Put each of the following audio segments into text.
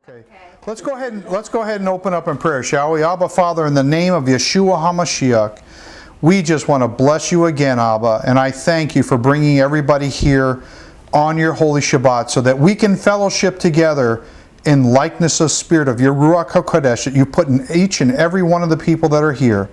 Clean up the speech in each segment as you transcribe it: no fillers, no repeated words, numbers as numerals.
Okay. Let's go ahead and open up in prayer, shall we? Abba, Father, in the name of Yeshua HaMashiach, we just want to bless you again, Abba, and I thank you for bringing everybody here on your holy Shabbat so that we can fellowship together in likeness of spirit of your Ruach HaKodesh that you put in each and every one of the people that are here.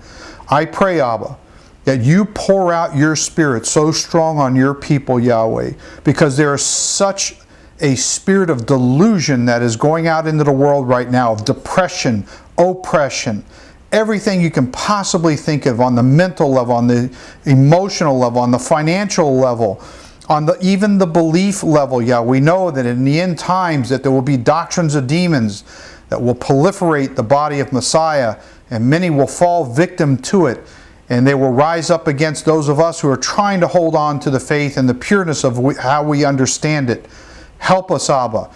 I pray, Abba, that you pour out your spirit so strong on your people, Yahweh, because there is such a spirit of delusion that is going out into the world right now, of depression, oppression, everything you can possibly think of on the mental level, on the emotional level, on the financial level, on even the belief level. Yeah, we know that in the end times that there will be doctrines of demons that will proliferate the body of Messiah, and many will fall victim to it, and they will rise up against those of us who are trying to hold on to the faith and the pureness of how we understand it. Help us, Abba.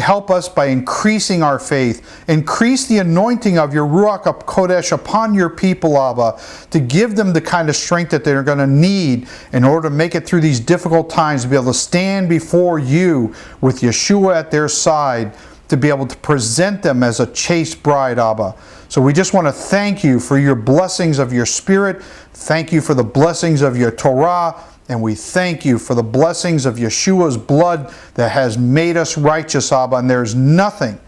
Help us by increasing our faith. Increase the anointing of your Ruach HaKodesh upon your people, Abba, to give them the kind of strength that they're going to need in order to make it through these difficult times, to be able to stand before you with Yeshua at their side, to be able to present them as a chaste bride, Abba. So we just want to thank you for your blessings of your Spirit. Thank you for the blessings of your Torah. And we thank you for the blessings of Yeshua's blood that has made us righteous, Abba. And there's nothing,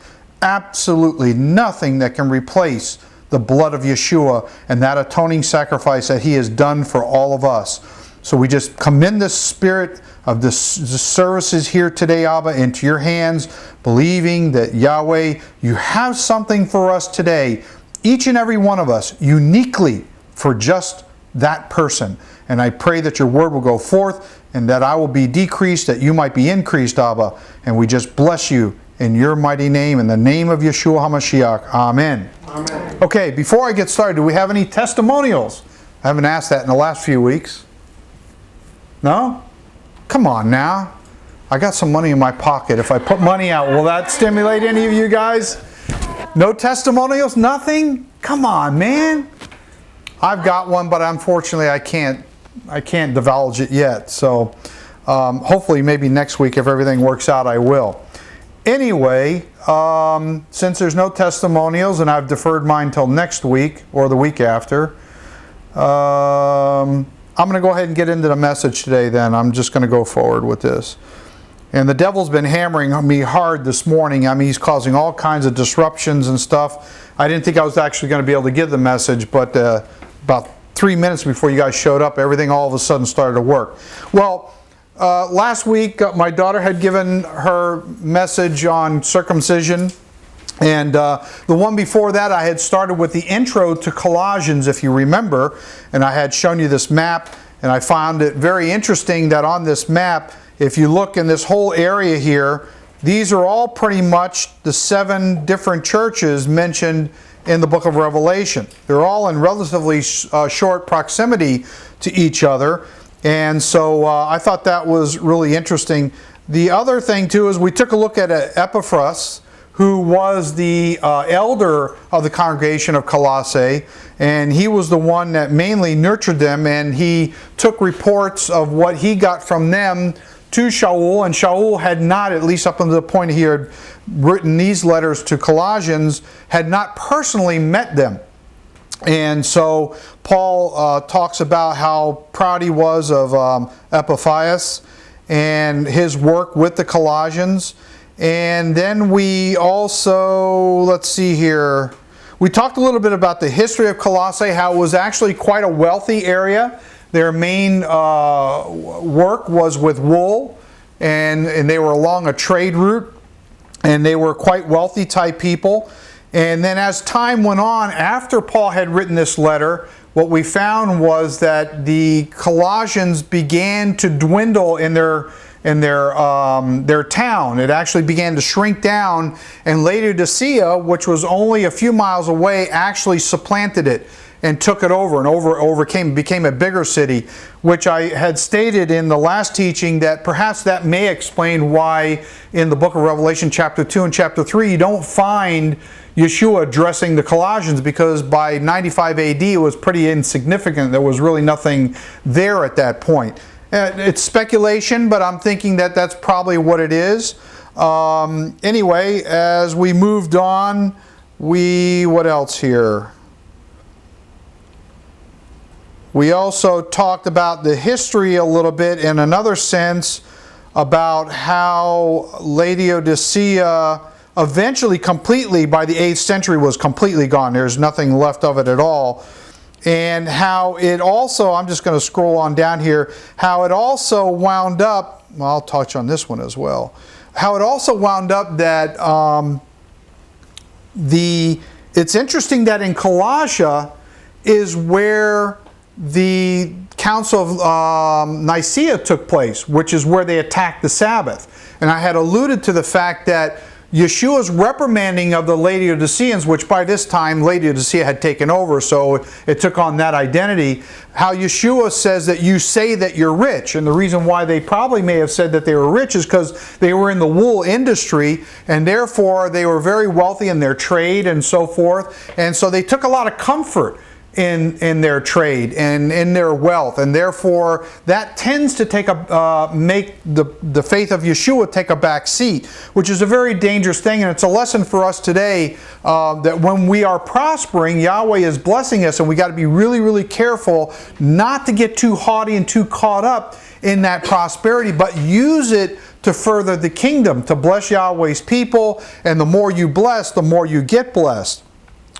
absolutely nothing that can replace the blood of Yeshua and that atoning sacrifice that He has done for all of us. So we just commend the spirit of the services here today, Abba, into your hands, believing that, Yahweh, you have something for us today, each and every one of us, uniquely for just that person. And I pray that your word will go forth and that I will be decreased, that you might be increased, Abba. And we just bless you in your mighty name, in the name of Yeshua HaMashiach. Amen. Amen. Okay, before I get started, do we have any testimonials? I haven't asked that in the last few weeks. No? Come on now. I got some money in my pocket. If I put money out, will that stimulate any of you guys? No testimonials? Nothing? Come on, man. I've got one, but unfortunately I can't divulge it yet. So hopefully maybe next week, if everything works out, I will. Anyway, since there's no testimonials and I've deferred mine till next week or the week after, I'm going to go ahead and get into the message today then. I'm just going to go forward with this. And the devil's been hammering on me hard this morning. I mean, he's causing all kinds of disruptions and stuff. I didn't think I was actually going to be able to give the message, but about 3 minutes before you guys showed up, everything all of a sudden started to work. Well, last week my daughter had given her message on circumcision, and the one before that I had started with the intro to Colossians, if you remember, and I had shown you this map, and I found it very interesting that on this map, if you look in this whole area here, these are all pretty much the 7 different churches mentioned in the book of Revelation. They're all in relatively short proximity to each other. And so I thought that was really interesting. The other thing too is we took a look at Epaphras, who was the elder of the congregation of Colossae. And he was the one that mainly nurtured them. And he took reports of what he got from them to Shaul, and Shaul had not, at least up until the point he had written these letters to Colossians, had not personally met them. And so Paul talks about how proud he was of Epaphras and his work with the Colossians. And then we also, let's see here, we talked a little bit about the history of Colossae, how it was actually quite a wealthy area. Their main work was with wool, and they were along a trade route, and they were quite wealthy type people. And then as time went on, after Paul had written this letter, what we found was that the Colossians began to dwindle in their town. It actually began to shrink down, and Laodicea, which was only a few miles away, actually supplanted it and took it over and became a bigger city, which I had stated in the last teaching that perhaps that may explain why in the book of Revelation chapter 2 and chapter 3 you don't find Yeshua addressing the Colossians, because by 95 AD it was pretty insignificant. There was really nothing there at that point. It's speculation, but I'm thinking that that's probably what it is. Anyway, as we moved on, what else here? We also talked about the history a little bit in another sense about how Laodicea eventually completely, by the 8th century, was completely gone. There's nothing left of it at all. And how it also, I'm just going to scroll on down here, how it also wound up, well, I'll touch on this one as well, how it also wound up that it's interesting that in Colossia is where the Council of Nicaea took place, which is where they attacked the Sabbath. And I had alluded to the fact that Yeshua's reprimanding of the Laodiceans, which by this time Laodicea had taken over, so it took on that identity, how Yeshua says that you say that you're rich. And the reason why they probably may have said that they were rich is because they were in the wool industry, and therefore they were very wealthy in their trade and so forth. And so they took a lot of comfort in their trade and in their wealth, and therefore that tends to make the faith of Yeshua take a back seat, which is a very dangerous thing. And it's a lesson for us today that when we are prospering, Yahweh is blessing us, and we got to be really, really careful not to get too haughty and too caught up in that prosperity, but use it to further the kingdom, to bless Yahweh's people. And the more you bless, the more you get blessed.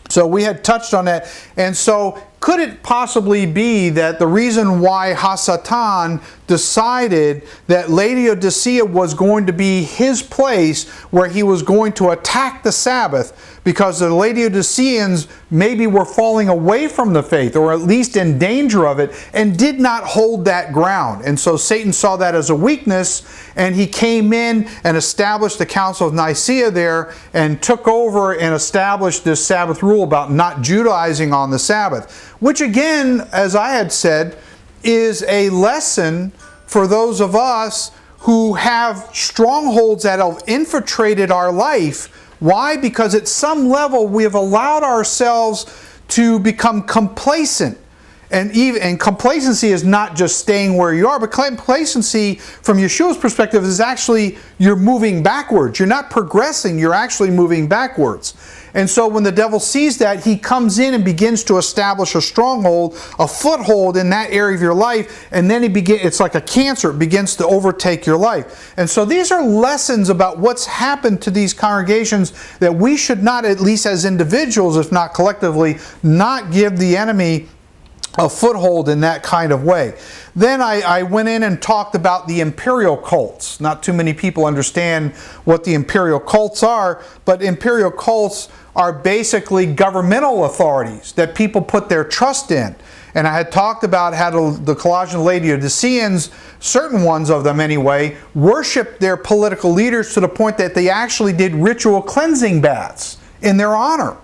So we had touched on that. And so could it possibly be that the reason why Hasatan decided that Laodicea was going to be his place where he was going to attack the Sabbath, because the Laodiceans maybe were falling away from the faith, or at least in danger of it, and did not hold that ground. And so Satan saw that as a weakness, and he came in and established the Council of Nicaea there, and took over and established this Sabbath rule about not Judaizing on the Sabbath. Which again, as I had said, is a lesson for those of us who have strongholds that have infiltrated our life. Why? Because at some level we have allowed ourselves to become complacent. And complacency is not just staying where you are, but complacency from Yeshua's perspective is actually you're moving backwards. You're not progressing, you're actually moving backwards. And so when the devil sees that, he comes in and begins to establish a stronghold, a foothold in that area of your life, and then it's like a cancer, it begins to overtake your life. And so these are lessons about what's happened to these congregations that we should not, at least as individuals, if not collectively, not give the enemy a foothold in that kind of way. Then I went in and talked about the imperial cults. Not too many people understand what the imperial cults are, but imperial cults are basically governmental authorities that people put their trust in. And I had talked about how the Colossian Laodiceans, certain ones of them anyway, worshiped their political leaders to the point that they actually did ritual cleansing baths in their honor.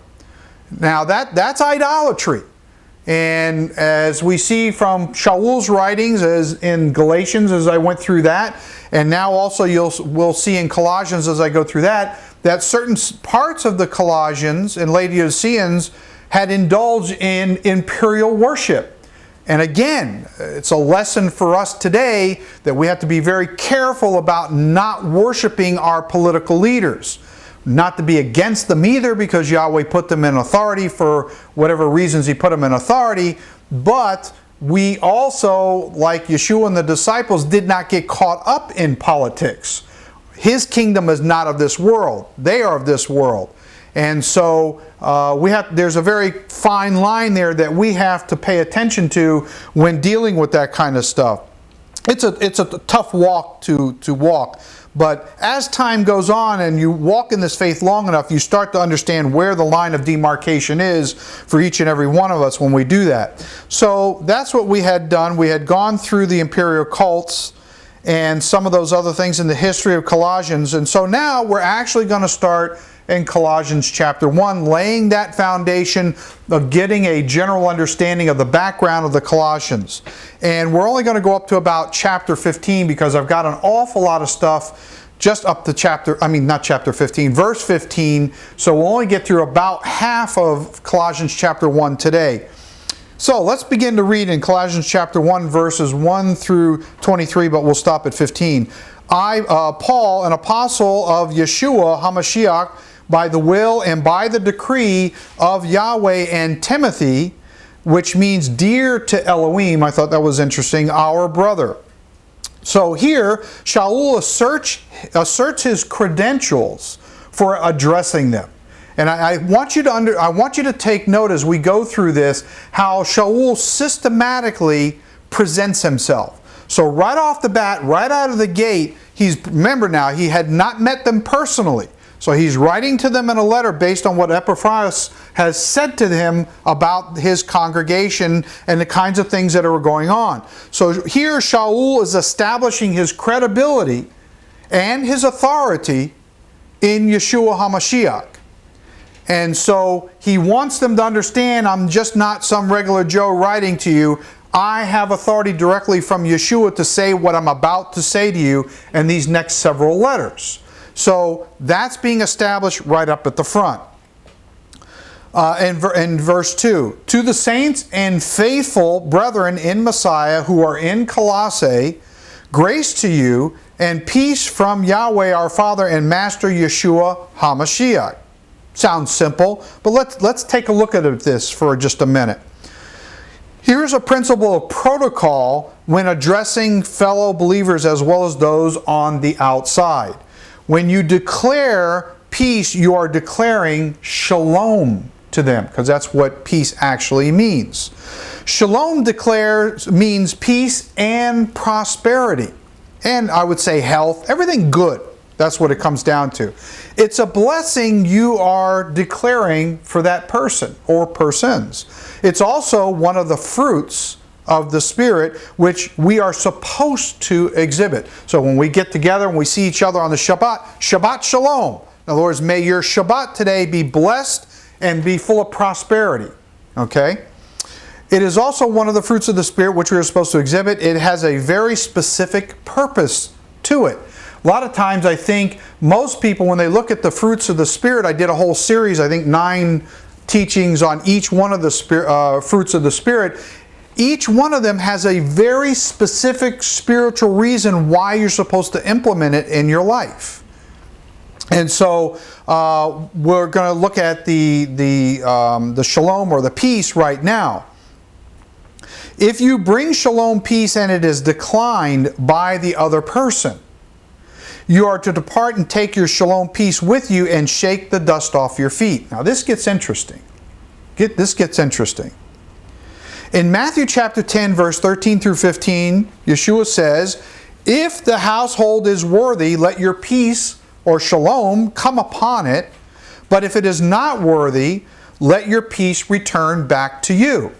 Now that's idolatry. And as we see from Shaul's writings, as in Galatians, as I went through that, and now also we'll see in Colossians as I go through that certain parts of the Colossians and Laodiceans had indulged in imperial worship. And again, it's a lesson for us today that we have to be very careful about not worshiping our political leaders. Not to be against them either, because Yahweh put them in authority for whatever reasons He put them in authority. But we also, like Yeshua and the disciples, did not get caught up in politics. His kingdom is not of this world. They are of this world. And so there's a very fine line there that we have to pay attention to when dealing with that kind of stuff. It's a tough walk to walk. But as time goes on and you walk in this faith long enough, you start to understand where the line of demarcation is for each and every one of us when we do that. So that's what we had done. We had gone through the imperial cults and some of those other things in the history of Colossians. And so now we're actually going to start in Colossians chapter 1, laying that foundation of getting a general understanding of the background of the Colossians. And we're only going to go up to about chapter 15 because I've got an awful lot of stuff just up to verse 15. So we'll only get through about half of Colossians chapter 1 today. So let's begin to read in Colossians chapter 1, verses 1 through 23, but we'll stop at 15. I, Paul, an apostle of Yeshua HaMashiach, by the will and by the decree of Yahweh, and Timothy, which means dear to Elohim. I thought that was interesting, our brother. So here, Shaul asserts his credentials for addressing them. And I want you to take note as we go through this how Shaul systematically presents himself. So right off the bat, right out of the gate, remember now, he had not met them personally. So he's writing to them in a letter based on what Epaphras has said to him about his congregation and the kinds of things that are going on. So here Shaul is establishing his credibility and his authority in Yeshua HaMashiach. And so he wants them to understand, I'm just not some regular Joe writing to you. I have authority directly from Yeshua to say what I'm about to say to you in these next several letters. So that's being established right up at the front. In verse 2, to the saints and faithful brethren in Messiah who are in Colossae, grace to you and peace from Yahweh our Father and Master Yeshua HaMashiach. Sounds simple, but let's take a look at this for just a minute. Here's a principle of protocol when addressing fellow believers as well as those on the outside. When you declare peace, you are declaring shalom to them, because that's what peace actually means. Shalom means peace and prosperity, and I would say health, everything good. That's what it comes down to. It's a blessing you are declaring for that person or persons. It's also one of the fruits of the Spirit which we are supposed to exhibit. So when we get together and we see each other on the Shabbat Shalom. In other words, may your Shabbat today be blessed and be full of prosperity. Okay? It is also one of the fruits of the Spirit which we are supposed to exhibit. It has a very specific purpose to it. A lot of times I think most people, when they look at the fruits of the Spirit, I did a whole series, I think 9 teachings on each one of the fruits of the Spirit. Each one of them has a very specific spiritual reason why you're supposed to implement it in your life. And so we're going to look at the shalom or the peace right now. If you bring shalom peace and it is declined by the other person, you are to depart and take your shalom peace with you and shake the dust off your feet. Now this gets interesting. This gets interesting. In Matthew chapter 10, verse 13 through 15, Yeshua says, if the household is worthy, let your peace or shalom come upon it. But if it is not worthy, let your peace return back to you.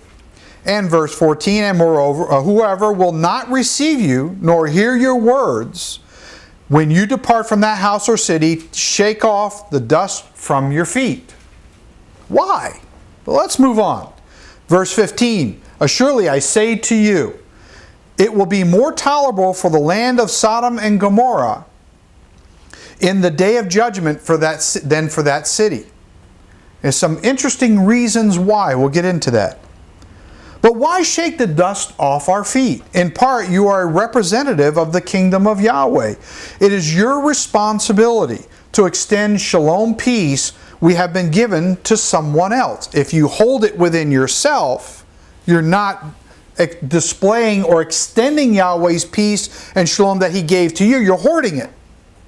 And verse 14, and moreover, whoever will not receive you, nor hear your words, when you depart from that house or city, shake off the dust from your feet. Why? Well, let's move on. Verse 15, assuredly I say to you, it will be more tolerable for the land of Sodom and Gomorrah in the day of judgment than for that city. There's some interesting reasons why. We'll get into that. But why shake the dust off our feet? In part, you are a representative of the kingdom of Yahweh. It is your responsibility to extend shalom peace we have been given to someone else. If you hold it within yourself, you're not displaying or extending Yahweh's peace and shalom that He gave to you. You're hoarding it.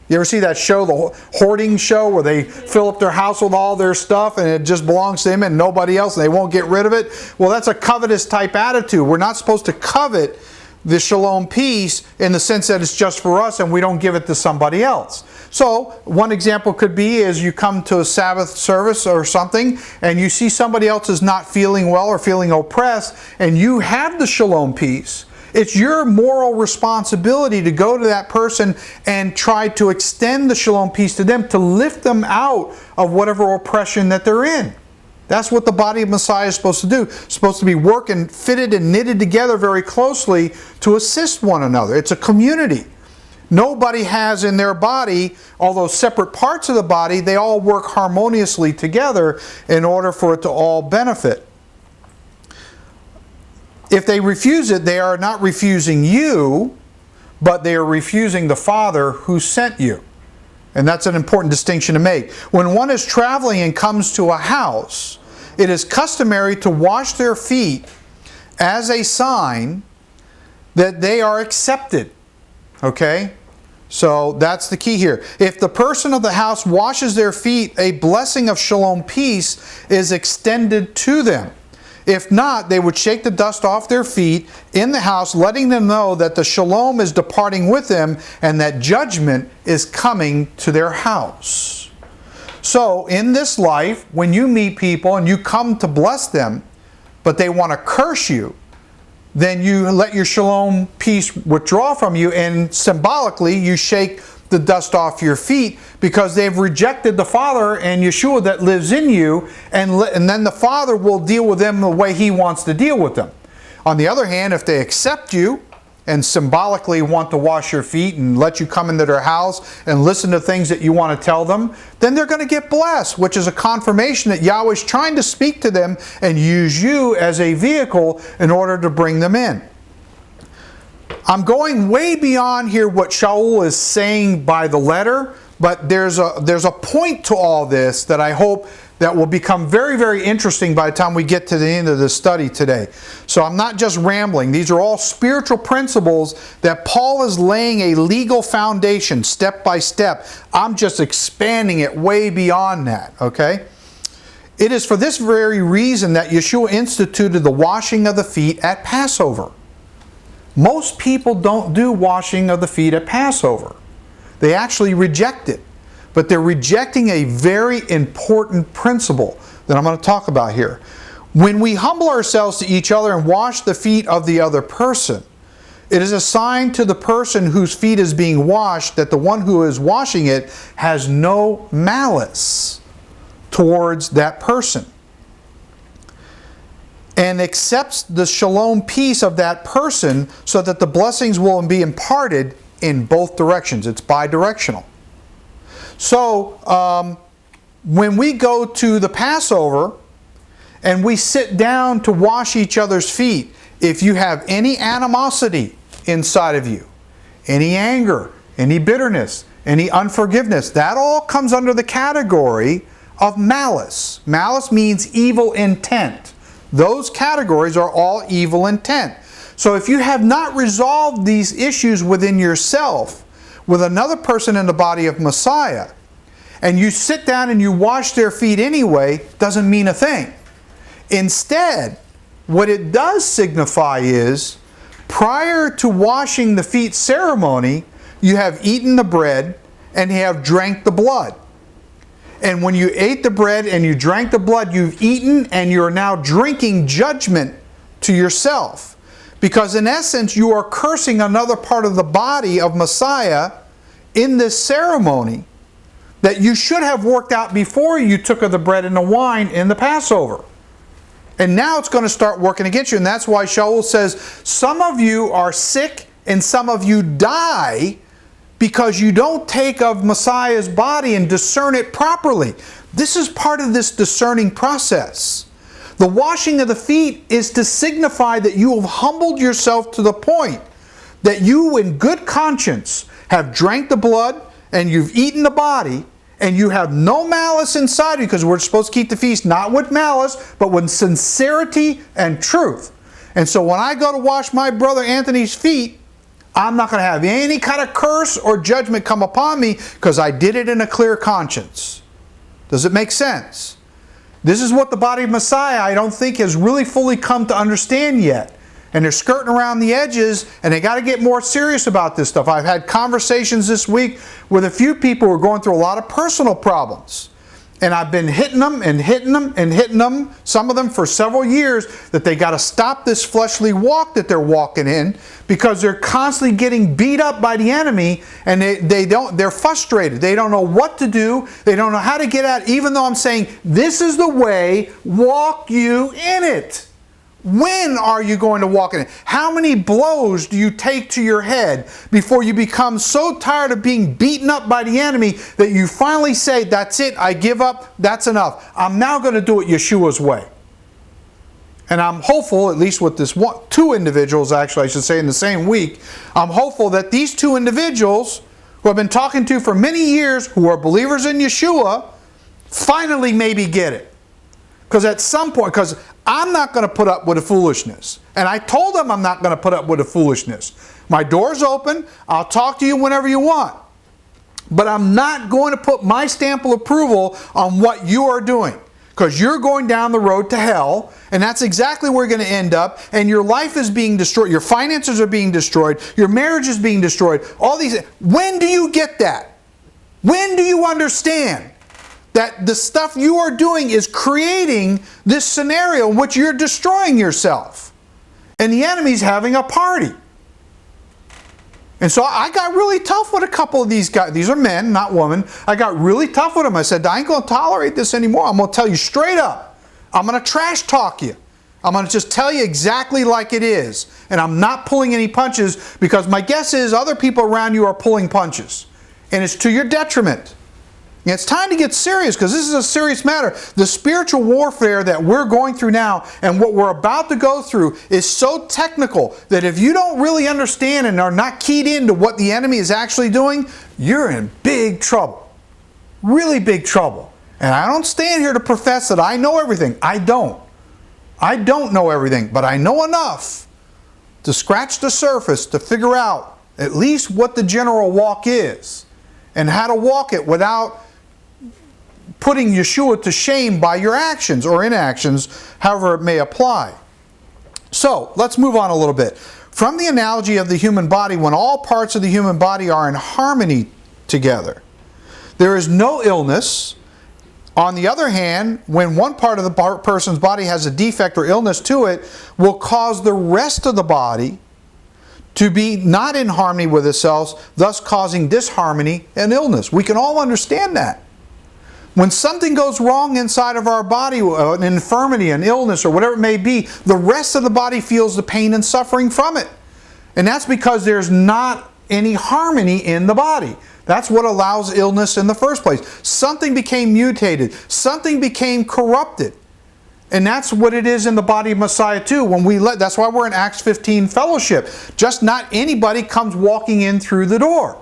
You ever see that show, the hoarding show, where they fill up their house with all their stuff and it just belongs to them and nobody else and they won't get rid of it? Well, that's a covetous type attitude. We're not supposed to covet the shalom peace in the sense that it's just for us and we don't give it to somebody else. So one example could be is you come to a Sabbath service or something and you see somebody else is not feeling well or feeling oppressed and you have the shalom peace. It's your moral responsibility to go to that person and try to extend the shalom peace to them, to lift them out of whatever oppression that they're in. That's what the body of Messiah is supposed to do. It's supposed to be working, fitted and knitted together very closely to assist one another. It's a community. Nobody has in their body, although separate parts of the body, they all work harmoniously together in order for it to all benefit. If they refuse it, they are not refusing you, but they are refusing the Father who sent you. And that's an important distinction to make. When one is traveling and comes to a house, it is customary to wash their feet as a sign that they are accepted. Okay? So that's the key here. If the person of the house washes their feet, a blessing of shalom peace is extended to them. If not, they would shake the dust off their feet in the house, letting them know that the shalom is departing with them and that judgment is coming to their house. So in this life, when you meet people and you come to bless them, but they want to curse you, then you let your shalom peace withdraw from you, and symbolically you shake the dust off your feet because they've rejected the Father and Yeshua that lives in you, and then the Father will deal with them the way He wants to deal with them. On the other hand, if they accept you and symbolically want to wash your feet and let you come into their house and listen to things that you want to tell them, then they're going to get blessed, which is a confirmation that Yahweh is trying to speak to them and use you as a vehicle in order to bring them in. I'm going way beyond here what Shaul is saying by the letter, but there's a point to all this that I hope that will become very, very interesting by the time we get to the end of the study today. So I'm not just rambling. These are all spiritual principles that Paul is laying a legal foundation step by step. I'm just expanding it way beyond that, okay? It is for this very reason that Yeshua instituted the washing of the feet at Passover. Most people don't do washing of the feet at Passover. They actually reject it. But they're rejecting a very important principle that I'm going to talk about here. When we humble ourselves to each other and wash the feet of the other person, it is a sign to the person whose feet is being washed that the one who is washing it has no malice towards that person, and accepts the shalom peace of that person so that the blessings will be imparted in both directions. It's bidirectional. So when we go to the Passover and we sit down to wash each other's feet, if you have any animosity inside of you, any anger, any bitterness, any unforgiveness, that all comes under the category of malice. Malice means evil intent. Those categories are all evil intent. So if you have not resolved these issues within yourself with another person in the body of Messiah, and you sit down and you wash their feet anyway, doesn't mean a thing. Instead, what it does signify is, prior to washing the feet ceremony, you have eaten the bread and you have drank the blood. And when you ate the bread and you drank the blood, you've eaten and you're now drinking judgment to yourself. Because in essence, you are cursing another part of the body of Messiah in this ceremony that you should have worked out before you took of the bread and the wine in the Passover. And now it's going to start working against you. And that's why Shaul says, some of you are sick and some of you die because you don't take of Messiah's body and discern it properly. This is part of this discerning process. The washing of the feet is to signify that you have humbled yourself to the point that you in good conscience have drank the blood and you've eaten the body and you have no malice inside you, because we're supposed to keep the feast not with malice but with sincerity and truth. And so when I go to wash my brother Anthony's feet, I'm not going to have any kind of curse or judgment come upon me because I did it in a clear conscience. Does it make sense? This is what the body of Messiah, I don't think, has really fully come to understand yet. And they're skirting around the edges, and they got to get more serious about this stuff. I've had conversations this week with a few people who are going through a lot of personal problems. And I've been hitting them and hitting them and hitting them, some of them for several years, that they got to stop this fleshly walk that they're walking in because they're constantly getting beat up by the enemy, and they're frustrated. They don't know what to do. They don't know how to get out, even though I'm saying, this is the way, walk you in it. When are you going to walk in it? How many blows do you take to your head before you become so tired of being beaten up by the enemy that you finally say, that's it, I give up, that's enough. I'm now going to do it Yeshua's way. And I'm hopeful, at least with this two individuals, actually, I should say, in the same week, I'm hopeful that these two individuals who I've been talking to for many years, who are believers in Yeshua, finally maybe get it. Because at some point, because I'm not going to put up with the foolishness. And I told them I'm not going to put up with the foolishness. My door's open. I'll talk to you whenever you want. But I'm not going to put my stamp of approval on what you are doing. Because you're going down the road to hell, and that's exactly where you're going to end up, and your life is being destroyed, your finances are being destroyed, your marriage is being destroyed, all these. When do you get that? When do you understand that the stuff you are doing is creating this scenario in which you're destroying yourself? And the enemy's having a party. And so I got really tough with a couple of these guys. These are men, not women. I got really tough with them. I said, I ain't going to tolerate this anymore. I'm going to tell you straight up. I'm going to trash talk you. I'm going to just tell you exactly like it is. And I'm not pulling any punches, because my guess is other people around you are pulling punches. And it's to your detriment. And it's time to get serious, because this is a serious matter. The spiritual warfare that we're going through now and what we're about to go through is so technical that if you don't really understand and are not keyed into what the enemy is actually doing, you're in big trouble. Really big trouble. And I don't stand here to profess that I know everything. I don't. I don't know everything, but I know enough to scratch the surface to figure out at least what the general walk is and how to walk it without putting Yeshua to shame by your actions or inactions, however it may apply. So, let's move on a little bit. From the analogy of the human body, when all parts of the human body are in harmony together, there is no illness. On the other hand, when one part of the person's body has a defect or illness to it, will cause the rest of the body to be not in harmony with itself, thus causing disharmony and illness. We can all understand that. When something goes wrong inside of our body, an infirmity, an illness, or whatever it may be, the rest of the body feels the pain and suffering from it. And that's because there's not any harmony in the body. That's what allows illness in the first place. Something became mutated. Something became corrupted. And that's what it is in the body of Messiah too. That's why we're in Acts 15 fellowship. Just not anybody comes walking in through the door.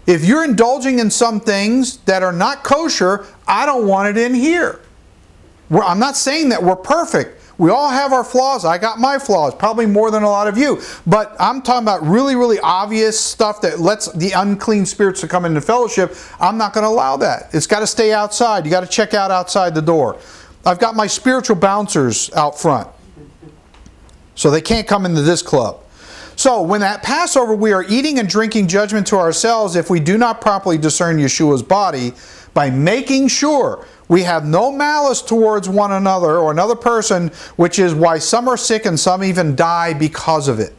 If you're indulging in some things that are not kosher, I don't want it in here. I'm not saying that we're perfect. We all have our flaws. I got my flaws, probably more than a lot of you. But I'm talking about really, really obvious stuff that lets the unclean spirits to come into fellowship. I'm not going to allow that. It's got to stay outside. You got to check out outside the door. I've got my spiritual bouncers out front, so they can't come into this club. So, when at Passover we are eating and drinking judgment to ourselves if we do not properly discern Yeshua's body, by making sure we have no malice towards one another or another person, which is why some are sick and some even die because of it.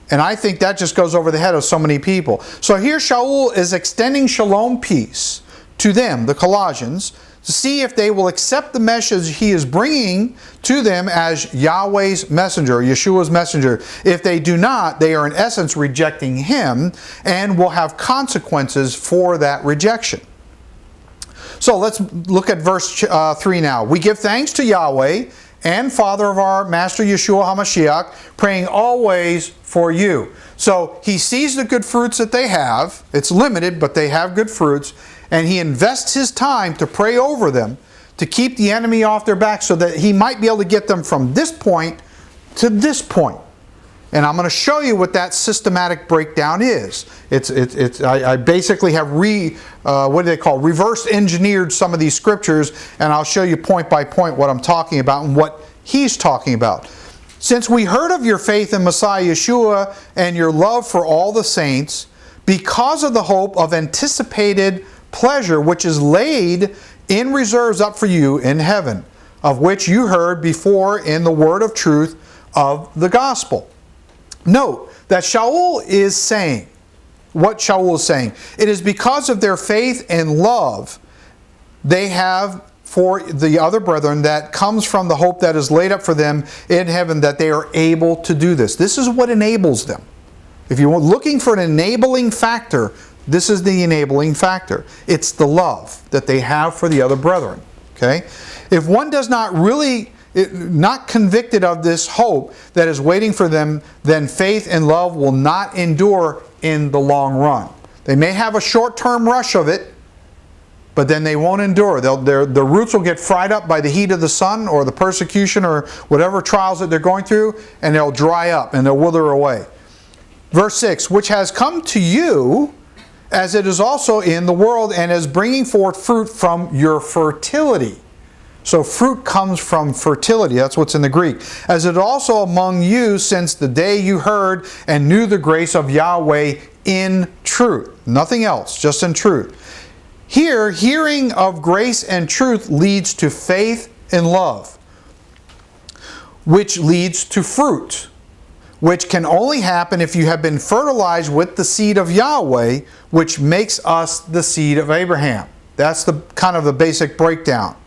And I think that just goes over the head of so many people. So here Shaul is extending shalom peace to them, the Colossians, to see if they will accept the message he is bringing to them as Yahweh's messenger, Yeshua's messenger. If they do not, they are in essence rejecting him and will have consequences for that rejection. So let's look at verse 3 now. We give thanks to Yahweh and Father of our Master Yeshua HaMashiach, praying always for you. So he sees the good fruits that they have. It's limited, but they have good fruits. And he invests his time to pray over them, to keep the enemy off their back so that he might be able to get them from this point to this point. And I'm going to show you what that systematic breakdown is. I basically have reverse engineered some of these scriptures, and I'll show you point by point what I'm talking about and what he's talking about. Since we heard of your faith in Messiah Yeshua and your love for all the saints, because of the hope of anticipated pleasure which is laid in reserves up for you in heaven, of which you heard before in the word of truth of the gospel. Note that Shaul is saying, what Shaul is saying, it is because of their faith and love they have for the other brethren that comes from the hope that is laid up for them in heaven that they are able to do this. This is what enables them. If you're looking for an enabling factor, this is the enabling factor. It's the love that they have for the other brethren. Okay? If one does not really not convicted of this hope that is waiting for them, then faith and love will not endure in the long run. They may have a short-term rush of it, but then they won't endure. Their roots will get fried up by the heat of the sun or the persecution or whatever trials that they're going through, and they'll dry up and they'll wither away. Verse 6, which has come to you as it is also in the world, and is bringing forth fruit from your fertility. So fruit comes from fertility. That's what's in the Greek. As it also among you since the day you heard and knew the grace of Yahweh in truth. Nothing else, just in truth. Here, hearing of grace and truth leads to faith and love, which leads to fruit, which can only happen if you have been fertilized with the seed of Yahweh, which makes us the seed of Abraham. That's the kind of the basic breakdown.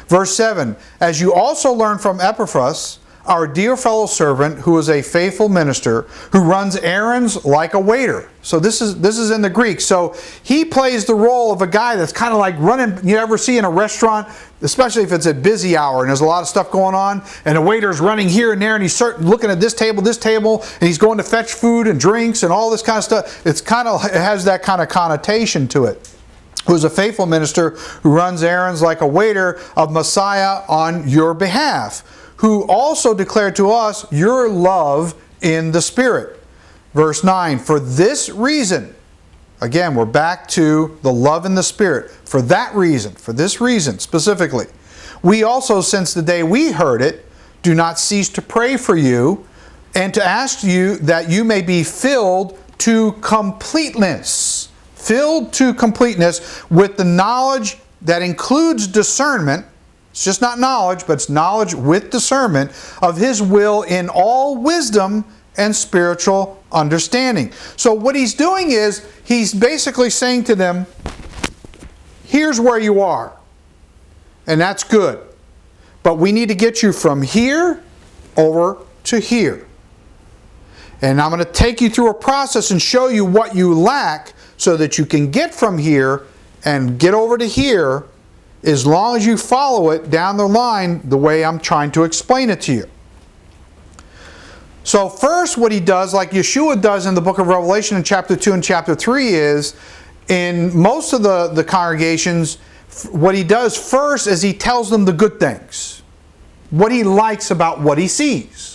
Verse 7, as you also learned from Epaphras, our dear fellow servant, who is a faithful minister, who runs errands like a waiter. So this is in the Greek. So he plays the role of a guy that's kind of like running, you ever see in a restaurant, especially if it's at busy hour and there's a lot of stuff going on, and the waiter's running here and there, and he's looking at this table, and he's going to fetch food and drinks and all this kind of stuff. It has that kind of connotation to it. Who's a faithful minister who runs errands like a waiter of Messiah on your behalf, who also declared to us your love in the Spirit. Verse 9, for this reason, again, we're back to the love in the Spirit. For that reason, for this reason specifically, we also, since the day we heard it, do not cease to pray for you and to ask you that you may be filled to completeness. Filled to completeness with the knowledge that includes discernment. It's just not knowledge, but it's knowledge with discernment of His will in all wisdom and spiritual understanding. So what he's doing is, he's basically saying to them, here's where you are. And that's good. But we need to get you from here over to here. And I'm going to take you through a process and show you what you lack so that you can get from here and get over to here, as long as you follow it down the line the way I'm trying to explain it to you. So first what he does, like Yeshua does in the book of Revelation in chapter 2 and chapter 3, is in most of the congregations, what he does first is he tells them the good things. What he likes about what he sees.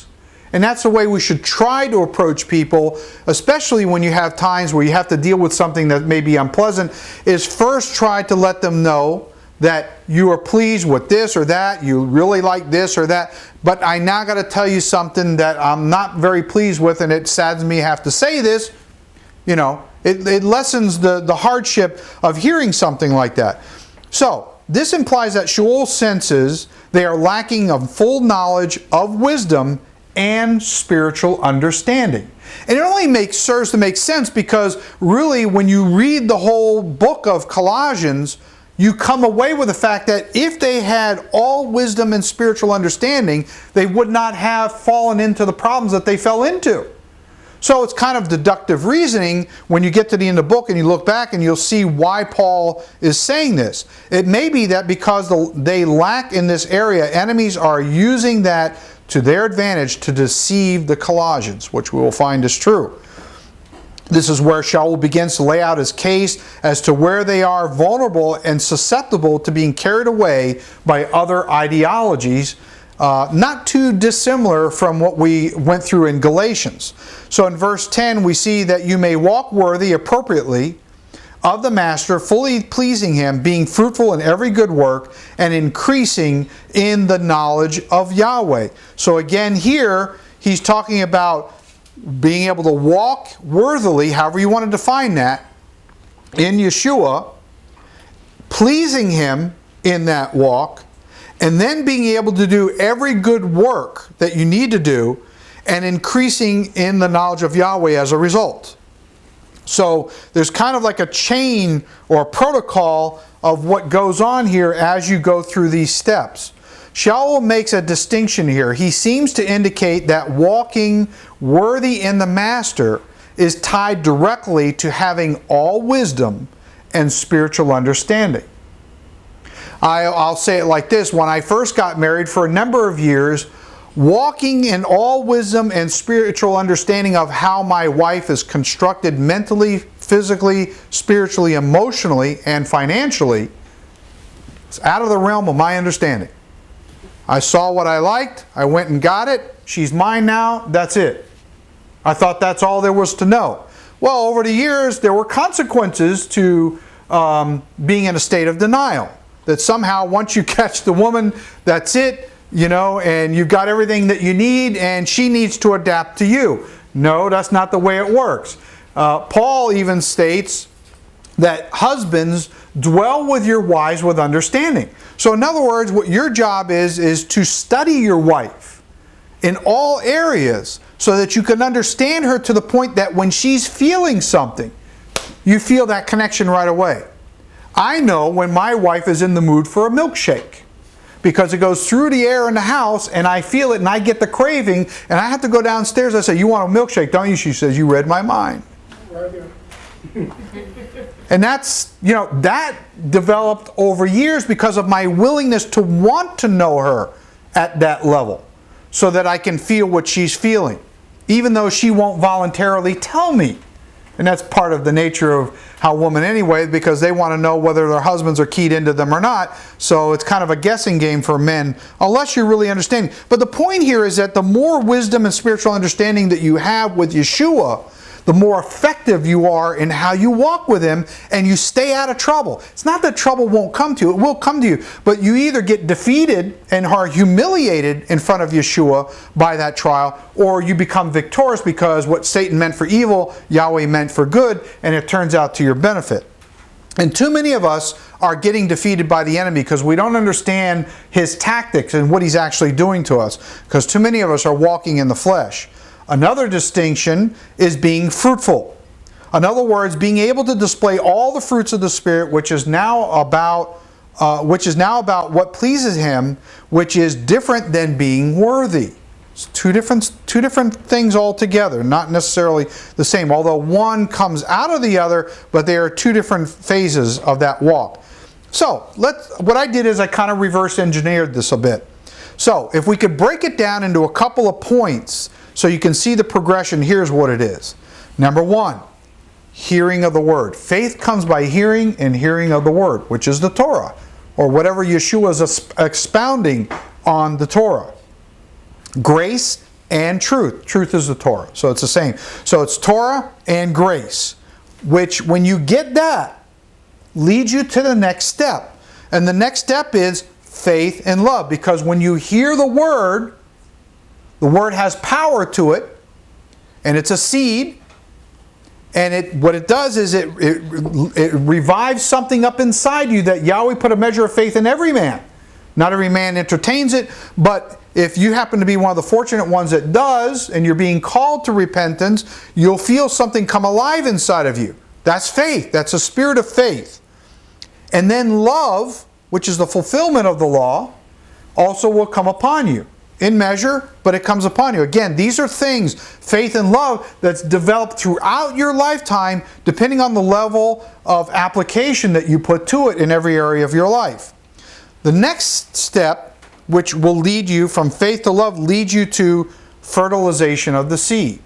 And that's the way we should try to approach people, especially when you have times where you have to deal with something that may be unpleasant, is first try to let them know that you are pleased with this or that, you really like this or that, but I now got to tell you something that I'm not very pleased with, and it saddens me to have to say this. You know, it lessens the hardship of hearing something like that. So, this implies that Shaul senses they are lacking of full knowledge of wisdom and spiritual understanding. And it only serves to make sense because really when you read the whole book of Colossians, you come away with the fact that if they had all wisdom and spiritual understanding, they would not have fallen into the problems that they fell into. So it's kind of deductive reasoning when you get to the end of the book and you look back and you'll see why Paul is saying this. It may be that because they lack in this area, enemies are using that to their advantage to deceive the Colossians, which we will find is true. This is where Shaul begins to lay out his case as to where they are vulnerable and susceptible to being carried away by other ideologies, not too dissimilar from what we went through in Galatians. So in verse 10 we see that you may walk worthy appropriately of the Master, fully pleasing Him, being fruitful in every good work, and increasing in the knowledge of Yahweh. So again here, he's talking about being able to walk worthily, however you want to define that, in Yeshua, pleasing Him in that walk, and then being able to do every good work that you need to do, and increasing in the knowledge of Yahweh as a result. So there's kind of like a chain or a protocol of what goes on here as you go through these steps. Shaul makes a distinction here. He seems to indicate that walking worthy in the Master is tied directly to having all wisdom and spiritual understanding. I'll say it like this. When I first got married, for a number of years, walking in all wisdom and spiritual understanding of how my wife is constructed mentally, physically, spiritually, emotionally, and financially, it's out of the realm of my understanding. I saw what I liked, I went and got it, she's mine now, that's it. I thought that's all there was to know. Well, over the years, there were consequences to being in a state of denial. That somehow once you catch the woman, that's it, you know, and you've got everything that you need and she needs to adapt to you. No, that's not the way it works. Paul even states that husbands dwell with your wives with understanding. So in other words, what your job is to study your wife in all areas so that you can understand her to the point that when she's feeling something, you feel that connection right away. I know when my wife is in the mood for a milkshake because it goes through the air in the house and I feel it and I get the craving and I have to go downstairs. I say, "You want a milkshake, don't you?" She says, "You read my mind." Right here. And that's, you know, that developed over years because of my willingness to want to know her at that level so that I can feel what she's feeling, even though she won't voluntarily tell me. And that's part of the nature of how women anyway, because they want to know whether their husbands are keyed into them or not. So it's kind of a guessing game for men, unless you're really understanding. But the point here is that the more wisdom and spiritual understanding that you have with Yeshua, the more effective you are in how you walk with Him and you stay out of trouble. It's not that trouble won't come to you, it will come to you. But you either get defeated and are humiliated in front of Yeshua by that trial, or you become victorious because what Satan meant for evil, Yahweh meant for good, and it turns out to your benefit. And too many of us are getting defeated by the enemy because we don't understand his tactics and what he's actually doing to us, because too many of us are walking in the flesh. Another distinction is being fruitful. In other words, being able to display all the fruits of the Spirit, which is now about what pleases Him, which is different than being worthy. It's two different things altogether, not necessarily the same, although one comes out of the other, but they are two different phases of that walk. So, what I did is I kind of reverse engineered this a bit. So, if we could break it down into a couple of points so you can see the progression, here's what it is. Number one, hearing of the Word. Faith comes by hearing, and hearing of the Word, which is the Torah, or whatever Yeshua is expounding on the Torah. Grace and truth. Truth is the Torah, so it's the same. So it's Torah and grace, which when you get that, leads you to the next step. And the next step is faith and love, because when you hear the Word has power to it, and it's a seed, and what it does is it revives something up inside you that Yahweh put a measure of faith in every man. Not every man entertains it, but if you happen to be one of the fortunate ones that does, and you're being called to repentance, you'll feel something come alive inside of you. That's faith. That's a spirit of faith. And then love, which is the fulfillment of the law, also will come upon you. In measure, but it comes upon you. Again, these are things, faith and love, that's developed throughout your lifetime, depending on the level of application that you put to it in every area of your life. The next step, which will lead you from faith to love, leads you to fertilization of the seed.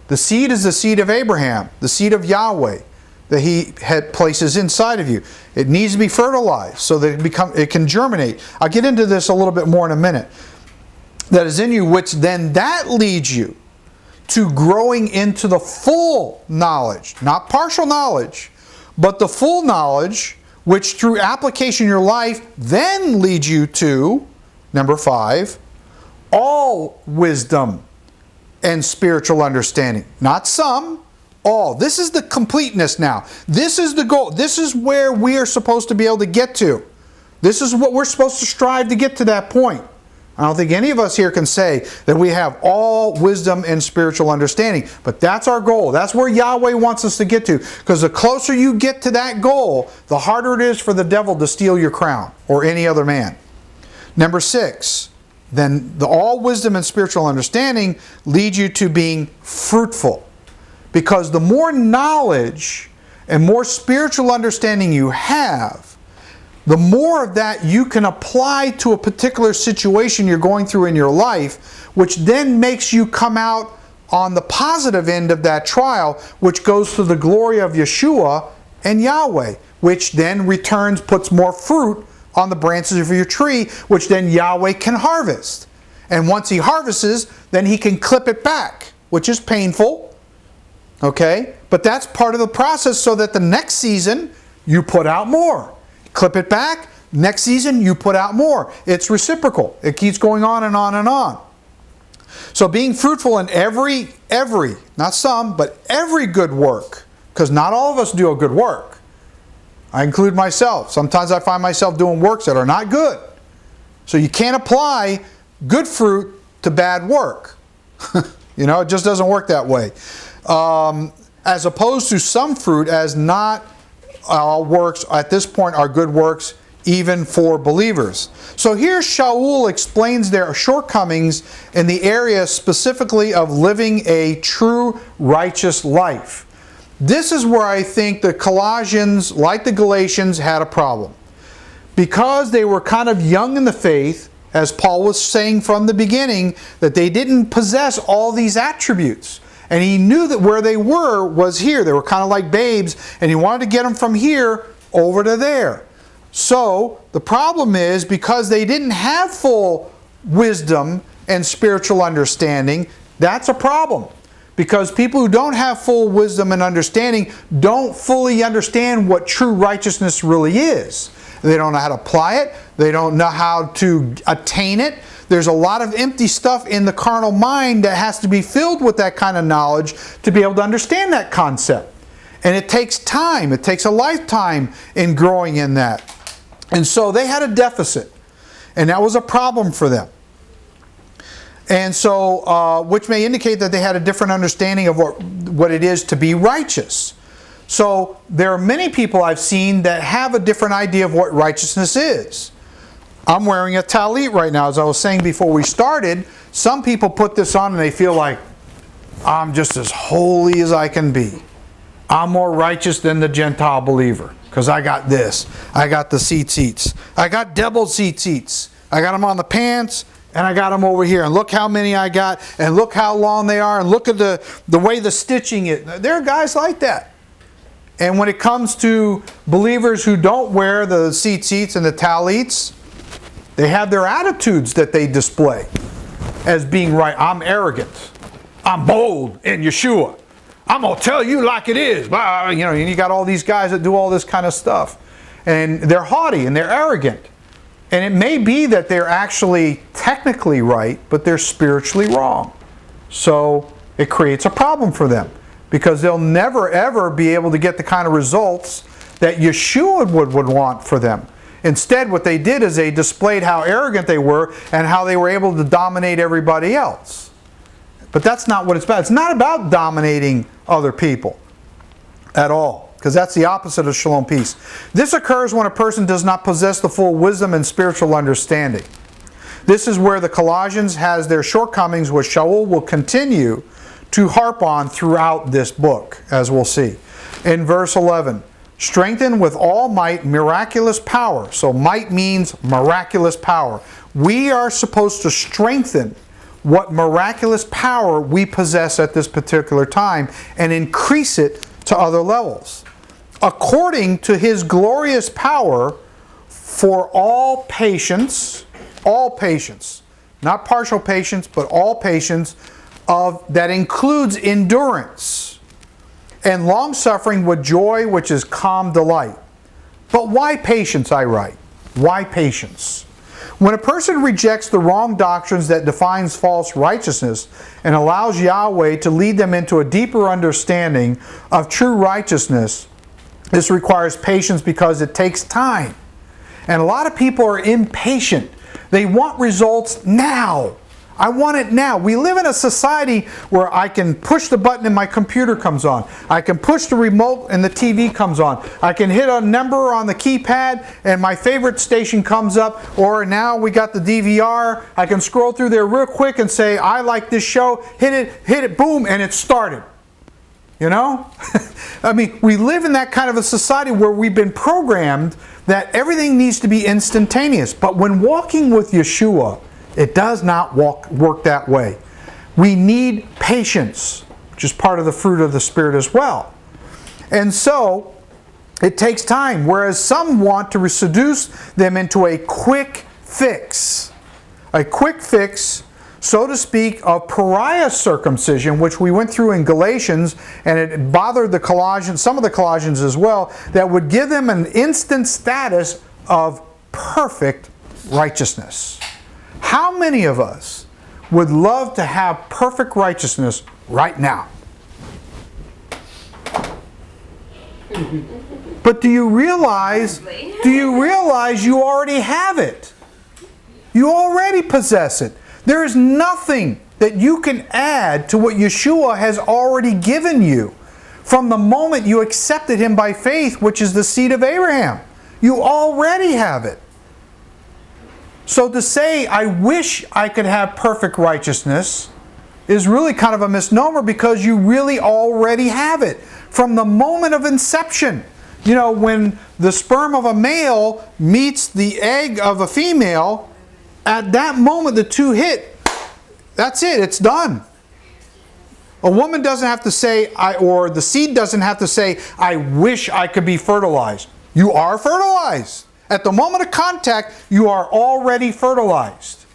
The seed is the seed of Abraham, the seed of Yahweh, that He places inside of you. It needs to be fertilized so that it can germinate. I'll get into this a little bit more in a minute. That is in you, which then that leads you to growing into the full knowledge, not partial knowledge, but the full knowledge, which through application in your life then leads you to, number 5, all wisdom and spiritual understanding. Not some, all. This is the completeness now. This is the goal. This is where we are supposed to be able to get to. This is what we're supposed to strive to get to that point. I don't think any of us here can say that we have all wisdom and spiritual understanding, but that's our goal. That's where Yahweh wants us to get to, because the closer you get to that goal, the harder it is for the devil to steal your crown or any other man. Number 6, then the all wisdom and spiritual understanding lead you to being fruitful, because the more knowledge and more spiritual understanding you have, the more of that you can apply to a particular situation you're going through in your life, which then makes you come out on the positive end of that trial, which goes to the glory of Yeshua and Yahweh, which then returns, puts more fruit on the branches of your tree, which then Yahweh can harvest. And once he harvests, then he can clip it back, which is painful. Okay? But that's part of the process so that the next season you put out more. Clip it back, next season you put out more. It's reciprocal. It keeps going on and on and on. So being fruitful in every, not some, but every good work, because not all of us do a good work. I include myself. Sometimes I find myself doing works that are not good. So you can't apply good fruit to bad work. You know, it just doesn't work that way. As opposed to some fruit, as not all works at this point are good works, even for believers. So here Shaul explains their shortcomings in the area specifically of living a true righteous life. This is where I think the Colossians, like the Galatians, had a problem. Because they were kind of young in the faith, as Paul was saying from the beginning, that they didn't possess all these attributes. And he knew that where they were was here. They were kind of like babes, and he wanted to get them from here over to there. So the problem is, because they didn't have full wisdom and spiritual understanding, that's a problem. Because people who don't have full wisdom and understanding don't fully understand what true righteousness really is. They don't know how to apply it. They don't know how to attain it. There's a lot of empty stuff in the carnal mind that has to be filled with that kind of knowledge to be able to understand that concept. And it takes time. It takes a lifetime in growing in that. And so they had a deficit. And that was a problem for them. And so, which may indicate that they had a different understanding of what it is to be righteous. So there are many people I've seen that have a different idea of what righteousness is. I'm wearing a talit right now. As I was saying before we started, some people put this on and they feel like, I'm just as holy as I can be. I'm more righteous than the Gentile believer because I got this. I got the tzitzits. I got double tzitzits. I got them on the pants and I got them over here. And look how many I got and look how long they are and look at the way the stitching is. There are guys like that. And when it comes to believers who don't wear the tzitzits and the talits, they have their attitudes that they display as being right. I'm arrogant. I'm bold in Yeshua. I'm going to tell you like it is. You know, and you got all these guys that do all this kind of stuff. And they're haughty and they're arrogant. And it may be that they're actually technically right, but they're spiritually wrong. So it creates a problem for them. Because they'll never ever be able to get the kind of results that Yeshua would want for them. Instead, what they did is they displayed how arrogant they were and how they were able to dominate everybody else. But that's not what it's about. It's not about dominating other people at all. Because that's the opposite of shalom peace. This occurs when a person does not possess the full wisdom and spiritual understanding. This is where the Colossians has their shortcomings, which Shaul will continue to harp on throughout this book, as we'll see. In verse 11, strengthen with all might miraculous power. So might means miraculous power. We are supposed to strengthen what miraculous power we possess at this particular time and increase it to other levels. According to His glorious power for all patience, not partial patience, but all patience, that includes endurance and long-suffering with joy, which is calm delight. But why patience, I write? Why patience? When a person rejects the wrong doctrines that defines false righteousness and allows Yahweh to lead them into a deeper understanding of true righteousness, this requires patience because it takes time. And a lot of people are impatient. They want results now. I want it now. We live in a society where I can push the button and my computer comes on. I can push the remote and the TV comes on. I can hit a number on the keypad and my favorite station comes up. Or now we got the DVR. I can scroll through there real quick and say, I like this show. Hit it, boom, and it started. You know? I mean, we live in that kind of a society where we've been programmed that everything needs to be instantaneous. But when walking with Yeshua, it does not work that way. We need patience, which is part of the fruit of the Spirit as well. And so, it takes time, whereas some want to seduce them into a quick fix. A quick fix, so to speak, of pariah circumcision, which we went through in Galatians, and it bothered the Colossians, some of the Colossians as well, that would give them an instant status of perfect righteousness. How many of us would love to have perfect righteousness right now? But do you realize you already have it? You already possess it. There is nothing that you can add to what Yeshua has already given you from the moment you accepted Him by faith, which is the seed of Abraham. You already have it. So to say, I wish I could have perfect righteousness, is really kind of a misnomer, because you really already have it. From the moment of inception. You know, when the sperm of a male meets the egg of a female, at that moment the two hit. That's it, it's done. A woman doesn't have to say, or the seed doesn't have to say, I wish I could be fertilized. You are fertilized. At the moment of contact, you are already fertilized.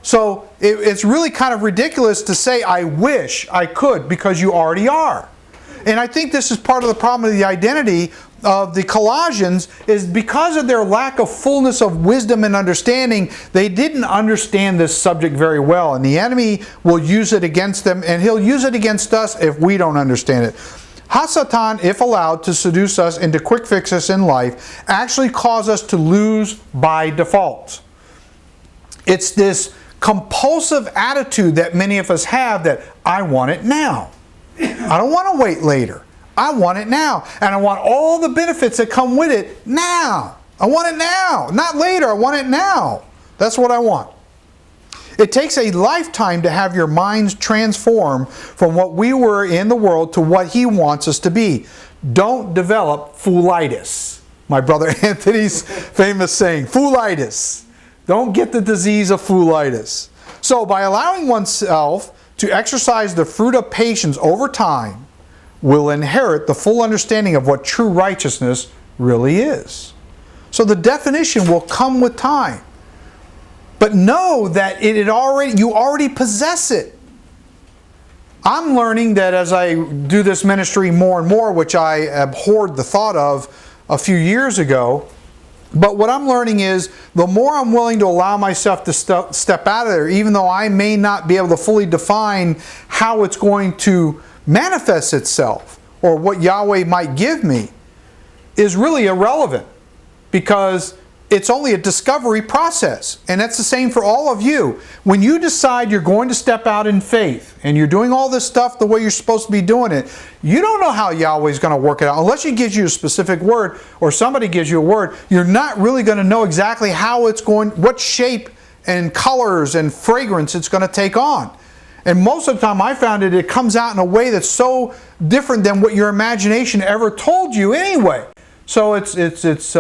So it's really kind of ridiculous to say, I wish I could, because you already are. And I think this is part of the problem of the identity of the Colossians, is because of their lack of fullness of wisdom and understanding, they didn't understand this subject very well. And the enemy will use it against them, and he'll use it against us if we don't understand it. Hasatan, if allowed to seduce us into quick fixes in life, actually cause us to lose by default. It's this compulsive attitude that many of us have, that I want it now. I don't want to wait later. I want it now. And I want all the benefits that come with it now. I want it now. Not later. I want it now. That's what I want. It takes a lifetime to have your minds transform from what we were in the world to what He wants us to be. Don't develop foolitis. My brother Anthony's famous saying, foolitis. Don't get the disease of foolitis. So by allowing oneself to exercise the fruit of patience over time, will inherit the full understanding of what true righteousness really is. So the definition will come with time. But know that you already possess it. I'm learning that as I do this ministry more and more, which I abhorred the thought of a few years ago, but what I'm learning is the more I'm willing to allow myself to step out of there, even though I may not be able to fully define how it's going to manifest itself or what Yahweh might give me, is really irrelevant, because it's only a discovery process. And that's the same for all of you. When you decide you're going to step out in faith and you're doing all this stuff the way you're supposed to be doing it, you don't know how Yahweh's going to work it out. Unless He gives you a specific word or somebody gives you a word, you're not really going to know exactly how it's going, what shape and colors and fragrance it's going to take on. And most of the time I found it comes out in a way that's so different than what your imagination ever told you anyway. So it's what's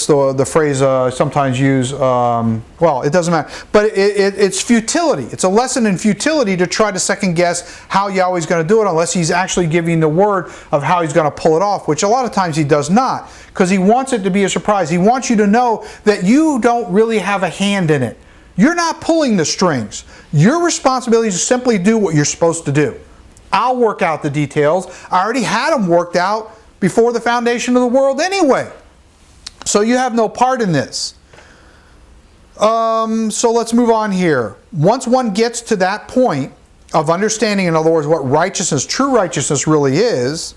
the phrase I sometimes use? Well, it doesn't matter. But it's futility. It's a lesson in futility to try to second guess how Yahweh's going to do it, unless He's actually giving the word of how He's going to pull it off, which a lot of times He does not, because He wants it to be a surprise. He wants you to know that you don't really have a hand in it. You're not pulling the strings. Your responsibility is to simply do what you're supposed to do. I'll work out the details. I already had them worked out before the foundation of the world anyway. So you have no part in this. So let's move on here. Once one gets to that point of understanding, in other words, what righteousness, true righteousness really is,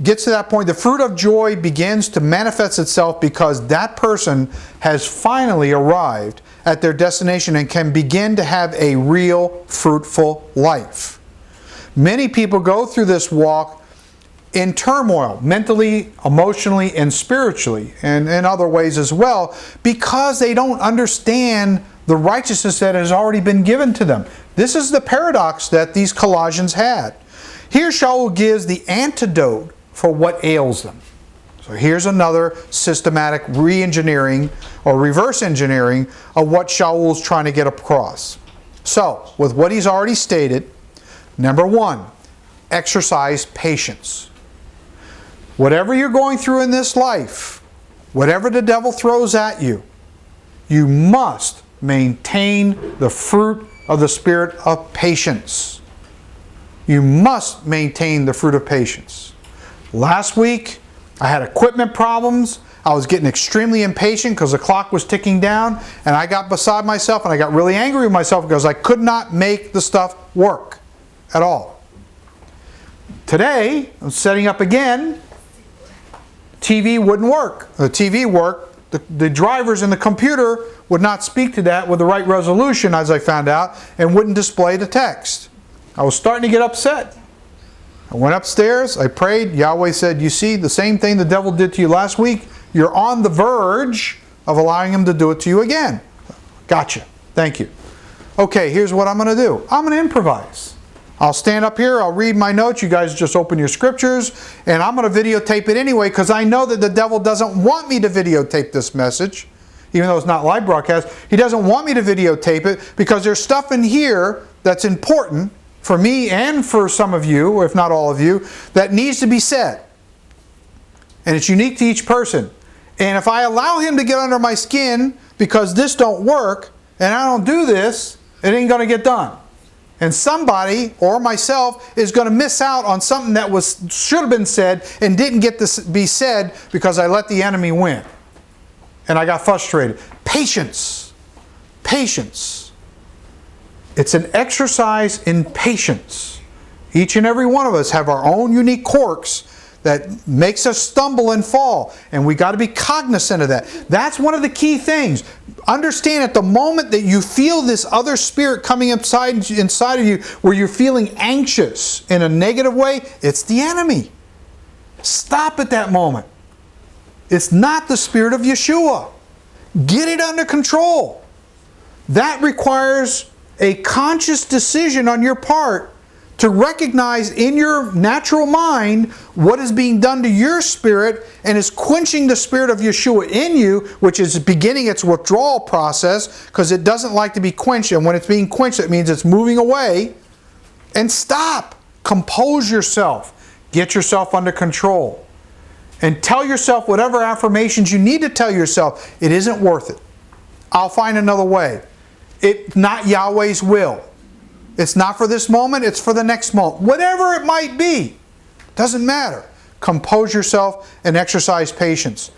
gets to that point, the fruit of joy begins to manifest itself, because that person has finally arrived at their destination and can begin to have a real fruitful life. Many people go through this walk in turmoil, mentally, emotionally, and spiritually, and in other ways as well, because they don't understand the righteousness that has already been given to them. This is the paradox that these Colossians had. Here Shaul gives the antidote for what ails them. So here's another systematic re-engineering or reverse engineering of what Shaul's trying to get across. So, with what he's already stated, number one, exercise patience. Whatever you're going through in this life, whatever the devil throws at you, you must maintain the fruit of the spirit of patience. You must maintain the fruit of patience. Last week, I had equipment problems. I was getting extremely impatient because the clock was ticking down, and I got beside myself and I got really angry with myself because I could not make the stuff work at all. Today, I'm setting up again. TV wouldn't work. The TV worked. The drivers in the computer would not speak to that with the right resolution, as I found out, and wouldn't display the text. I was starting to get upset. I went upstairs, I prayed. Yahweh said, you see, the same thing the devil did to you last week, you're on the verge of allowing him to do it to you again. Gotcha. Thank you. Okay, here's what I'm going to do. I'm going to improvise. I'll stand up here, I'll read my notes, you guys just open your scriptures, and I'm going to videotape it anyway because I know that the devil doesn't want me to videotape this message, even though it's not live broadcast. He doesn't want me to videotape it because there's stuff in here that's important for me and for some of you, or if not all of you, that needs to be said. And it's unique to each person. And if I allow him to get under my skin because this don't work, and I don't do this, it ain't going to get done. And somebody, or myself, is going to miss out on something that should have been said and didn't get to be said because I let the enemy win. And I got frustrated. Patience. Patience. It's an exercise in patience. Each and every one of us have our own unique quirks that makes us stumble and fall. And we got to be cognizant of that. That's one of the key things. Understand at the moment that you feel this other spirit coming inside of you where you're feeling anxious in a negative way, it's the enemy. Stop at that moment. It's not the spirit of Yeshua. Get it under control. That requires a conscious decision on your part to recognize in your natural mind what is being done to your spirit and is quenching the spirit of Yeshua in you, which is beginning its withdrawal process because it doesn't like to be quenched. And when it's being quenched, it means it's moving away. And stop. Compose yourself. Get yourself under control. And tell yourself whatever affirmations you need to tell yourself. It isn't worth it. I'll find another way. It's not Yahweh's will. It's not for this moment, it's for the next moment. Whatever it might be, doesn't matter. Compose yourself and exercise patience.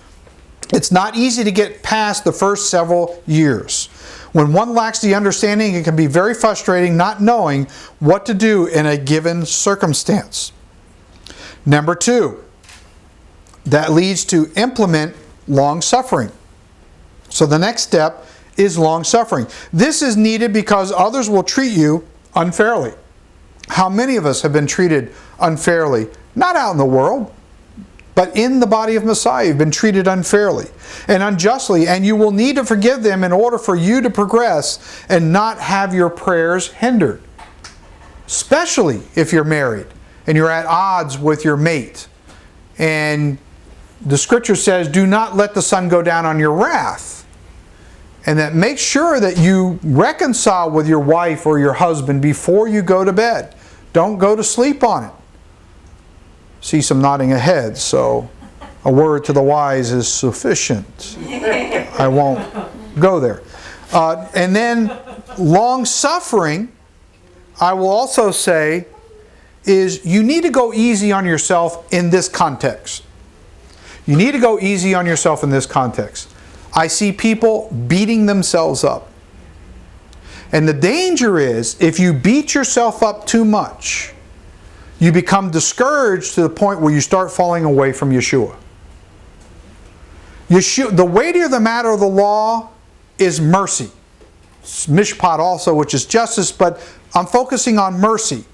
It's not easy to get past the first several years. When one lacks the understanding, it can be very frustrating not knowing what to do in a given circumstance. Number two, that leads to implement long-suffering. So the next step is long-suffering. This is needed because others will treat you unfairly. How many of us have been treated unfairly? Not out in the world, but in the body of Messiah. You've been treated unfairly and unjustly, and you will need to forgive them in order for you to progress and not have your prayers hindered. Especially if you're married and you're at odds with your mate. And the scripture says, do not let the sun go down on your wrath. And that make sure that you reconcile with your wife or your husband before you go to bed. Don't go to sleep on it. See some nodding ahead, so a word to the wise is sufficient. I won't go there. And then long-suffering, I will also say, is you need to go easy on yourself in this context. You need to go easy on yourself in this context. I see people beating themselves up. And the danger is, if you beat yourself up too much, you become discouraged to the point where you start falling away from Yeshua. The weightier the matter of the law is mercy. It's mishpat also, which is justice, but I'm focusing on mercy.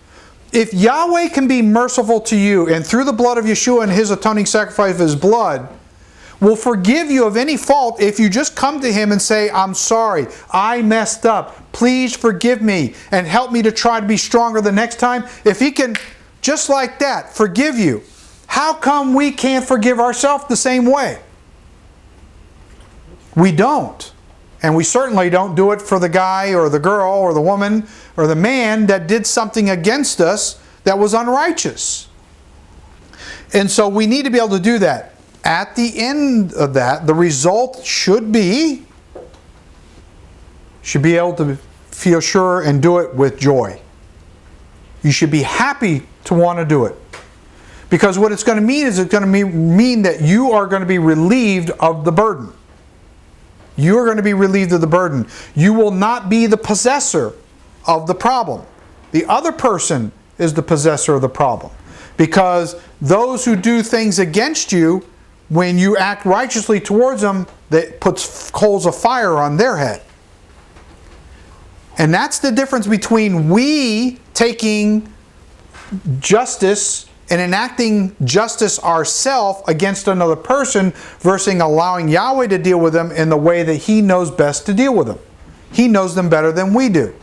If Yahweh can be merciful to you, and through the blood of Yeshua and His atoning sacrifice of His blood, will forgive you of any fault if you just come to Him and say, I'm sorry, I messed up. please forgive me and help me to try to be stronger the next time. If he can, just like that, forgive you, how come we can't forgive ourselves the same way? We don't. And we certainly don't do it for the guy or the girl or the woman or the man that did something against us that was unrighteous. And so we need to be able to do that. At the end of that, the result should be able to feel sure and do it with joy. You should be happy to want to do it. Because what it's going to mean is it's going to mean that you are going to be relieved of the burden. You are going to be relieved of the burden. You will not be the possessor of the problem. The other person is the possessor of the problem. Because those who do things against you, when you act righteously towards them, that puts coals of fire on their head. And that's the difference between we taking justice and enacting justice ourselves against another person versus allowing Yahweh to deal with them in the way that He knows best to deal with them. He knows them better than we do.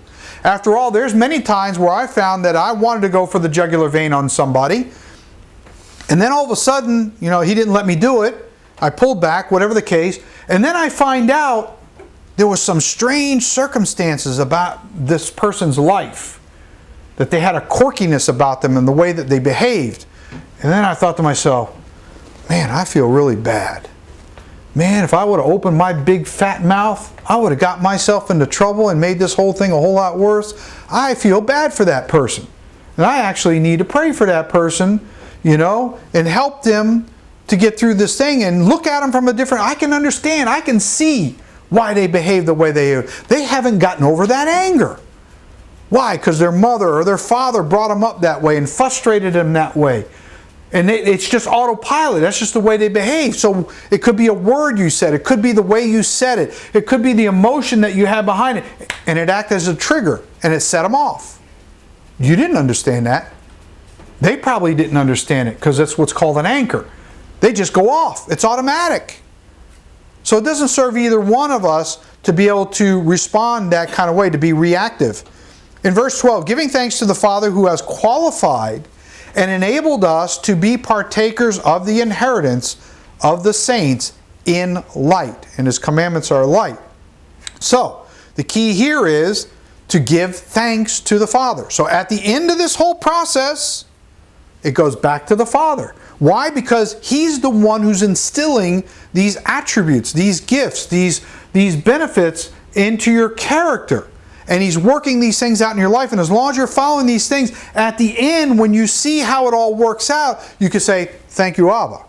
After all, there's many times where I found that I wanted to go for the jugular vein on somebody, and then all of a sudden, he didn't let me do it. I pulled back, whatever the case, and then I find out there was some strange circumstances about this person's life, that they had a quirkiness about them in the way that they behaved. And then I thought to myself, man, I feel really bad. Man, if I would have opened my big fat mouth, I would have got myself into trouble and made this whole thing a whole lot worse. I feel bad for that person. And I actually need to pray for that person, and help them to get through this thing and look at them from a different... I can understand, I can see why they behave the way they do. They haven't gotten over that anger. Why? Because their mother or their father brought them up that way and frustrated them that way. And it's just autopilot. That's just the way they behave. So it could be a word you said. It could be the way you said it. It could be the emotion that you have behind it. And it acted as a trigger and it set them off. You didn't understand that. They probably didn't understand it because that's what's called an anchor. They just go off. It's automatic. So it doesn't serve either one of us to be able to respond that kind of way, to be reactive. In verse 12, giving thanks to the Father who has qualified and enabled us to be partakers of the inheritance of the saints in light. And His commandments are light. So, the key here is to give thanks to the Father. So at the end of this whole process, it goes back to the Father. Why? Because He's the one who's instilling these attributes, these gifts, these benefits into your character. And He's working these things out in your life. And as long as you're following these things, at the end, when you see how it all works out, you can say, thank you, Abba.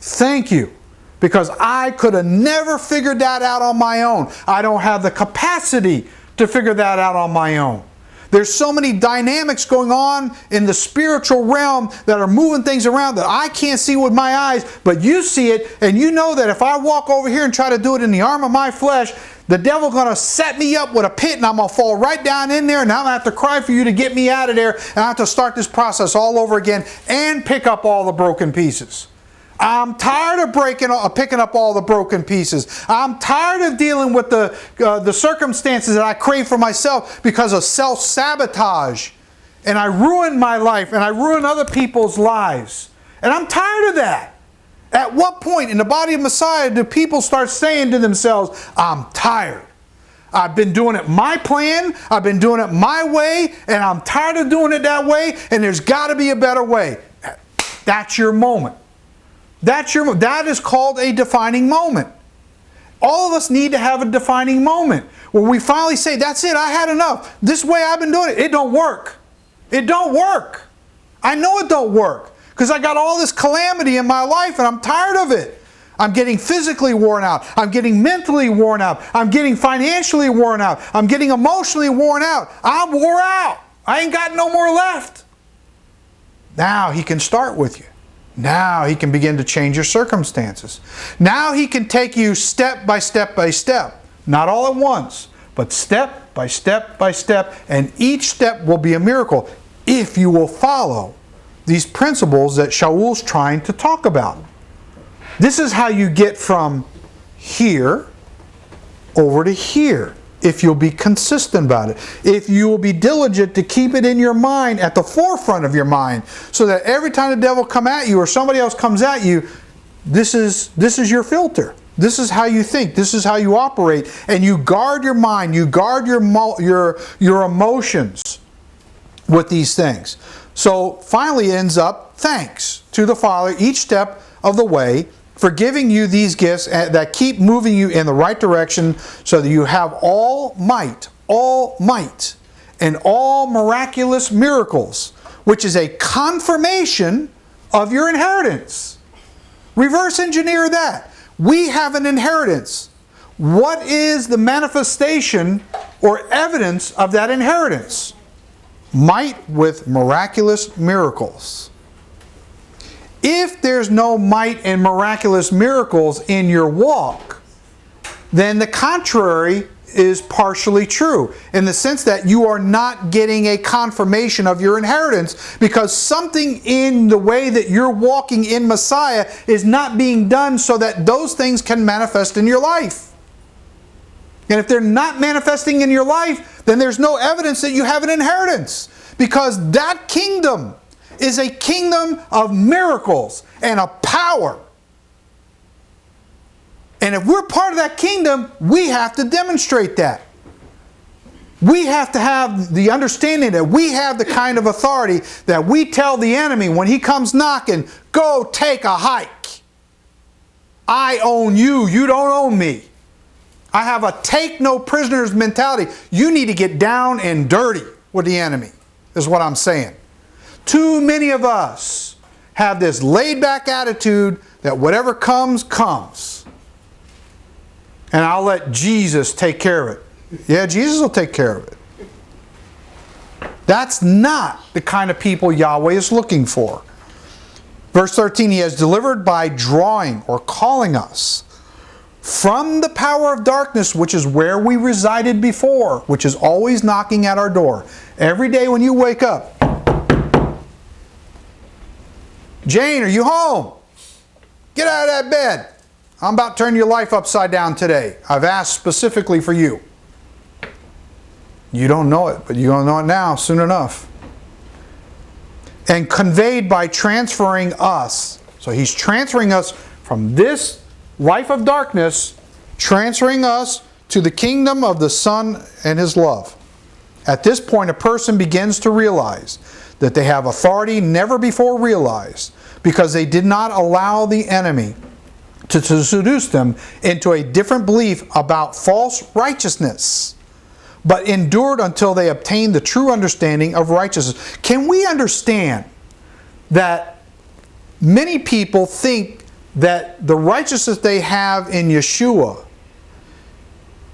Thank you. Because I could have never figured that out on my own. I don't have the capacity to figure that out on my own. There's so many dynamics going on in the spiritual realm that are moving things around that I can't see with my eyes, but you see it, and you know that if I walk over here and try to do it in the arm of my flesh, the devil's going to set me up with a pit and I'm going to fall right down in there and I'm going to have to cry for you to get me out of there and I have to start this process all over again and pick up all the broken pieces. I'm tired of picking up all the broken pieces. I'm tired of dealing with the circumstances that I crave for myself because of self-sabotage. And I ruin my life and I ruin other people's lives. And I'm tired of that. At what point in the body of Messiah do people start saying to themselves, I'm tired. I've been doing it my plan, I've been doing it my way, and I'm tired of doing it that way, and there's got to be a better way. That's your moment. That is called a defining moment. All of us need to have a defining moment where we finally say, that's it, I had enough. This way I've been doing it, it don't work. It don't work. I know it don't work because I got all this calamity in my life and I'm tired of it. I'm getting physically worn out. I'm getting mentally worn out. I'm getting financially worn out. I'm getting emotionally worn out. I'm wore out. I ain't got no more left. Now He can start with you. Now He can begin to change your circumstances. Now He can take you step by step by step. Not all at once, but step by step by step. And each step will be a miracle if you will follow these principles that Shaul's trying to talk about. This is how you get from here over to here. if you'll be consistent about it. If you will be diligent to keep it in your mind, at the forefront of your mind, so that every time the devil come at you or somebody else comes at you, this is your filter. This is how you think. This is how you operate. And you guard your mind. You guard your emotions with these things. So finally it ends up, thanks to the Father each step of the way for giving you these gifts that keep moving you in the right direction, so that you have all might, and all miraculous miracles, which is a confirmation of your inheritance. Reverse engineer that. We have an inheritance. What is the manifestation or evidence of that inheritance? Might with miraculous miracles. If there's no might and miraculous miracles in your walk, then the contrary is partially true, in the sense that you are not getting a confirmation of your inheritance, because something in the way that you're walking in Messiah is not being done so that those things can manifest in your life. And if they're not manifesting in your life, then there's no evidence that you have an inheritance, because that kingdom is a kingdom of miracles and of power. And if we're part of that kingdom, we have to demonstrate that. We have to have the understanding that we have the kind of authority that we tell the enemy when he comes knocking, go take a hike. I own you, you don't own me. I have a take no prisoners mentality. You need to get down and dirty with the enemy, is what I'm saying. Too many of us have this laid-back attitude that whatever comes, comes. And I'll let Jesus take care of it. Yeah, Jesus will take care of it. That's not the kind of people Yahweh is looking for. Verse 13, He has delivered by drawing or calling us from the power of darkness, which is where we resided before, which is always knocking at our door. Every day when you wake up, Jane, are you home? Get out of that bed. I'm about to turn your life upside down today. I've asked specifically for you. You don't know it, but you're going to know it now, soon enough. And conveyed by transferring us. So He's transferring us from this life of darkness, transferring us to the kingdom of the Son and His love. At this point, a person begins to realize that they have authority never before realized, because they did not allow the enemy to seduce them into a different belief about false righteousness, but endured until they obtained the true understanding of righteousness. Can we understand that many people think that the righteousness they have in Yeshua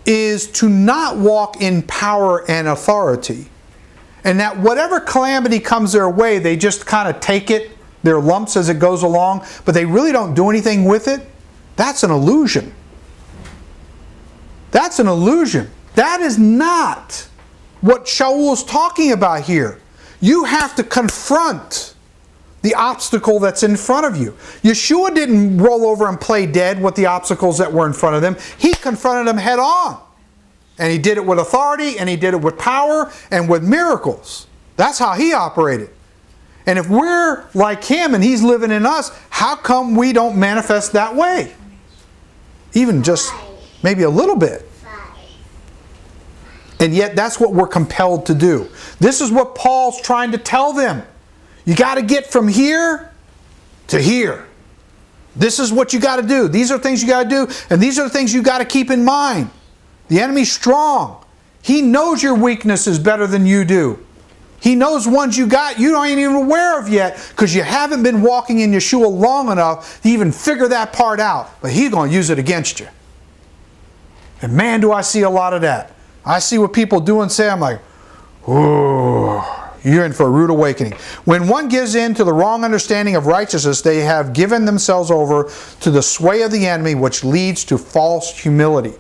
is to not walk in power and authority, and that whatever calamity comes their way, they just kind of take it, their lumps as it goes along, but they really don't do anything with it? That's an illusion. That's an illusion. That is not what Shaul is talking about here. You have to confront the obstacle that's in front of you. Yeshua didn't roll over and play dead with the obstacles that were in front of them. He confronted them head on. And He did it with authority, and He did it with power, and with miracles. That's how He operated. And if we're like Him and He's living in us, how come we don't manifest that way? Even just maybe a little bit. And yet that's what we're compelled to do. This is what Paul's trying to tell them. You got to get from here to here. This is what you got to do. These are things you got to do, and these are the things you got to keep in mind. The enemy's strong. He knows your weaknesses better than you do. He knows ones you got you ain't even aware of yet, because you haven't been walking in Yeshua long enough to even figure that part out. But He's going to use it against you. And man, do I see a lot of that. I see what people do and say, I'm like, oh, you're in for a rude awakening. When one gives in to the wrong understanding of righteousness, they have given themselves over to the sway of the enemy, which leads to false humility.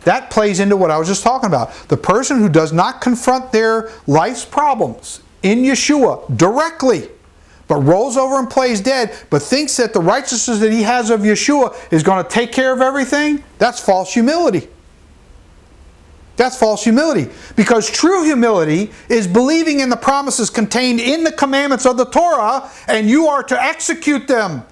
That plays into what I was just talking about. The person who does not confront their life's problems in Yeshua directly, but rolls over and plays dead, but thinks that the righteousness that he has of Yeshua is going to take care of everything, that's false humility. That's false humility. Because true humility is believing in the promises contained in the commandments of the Torah, and you are to execute them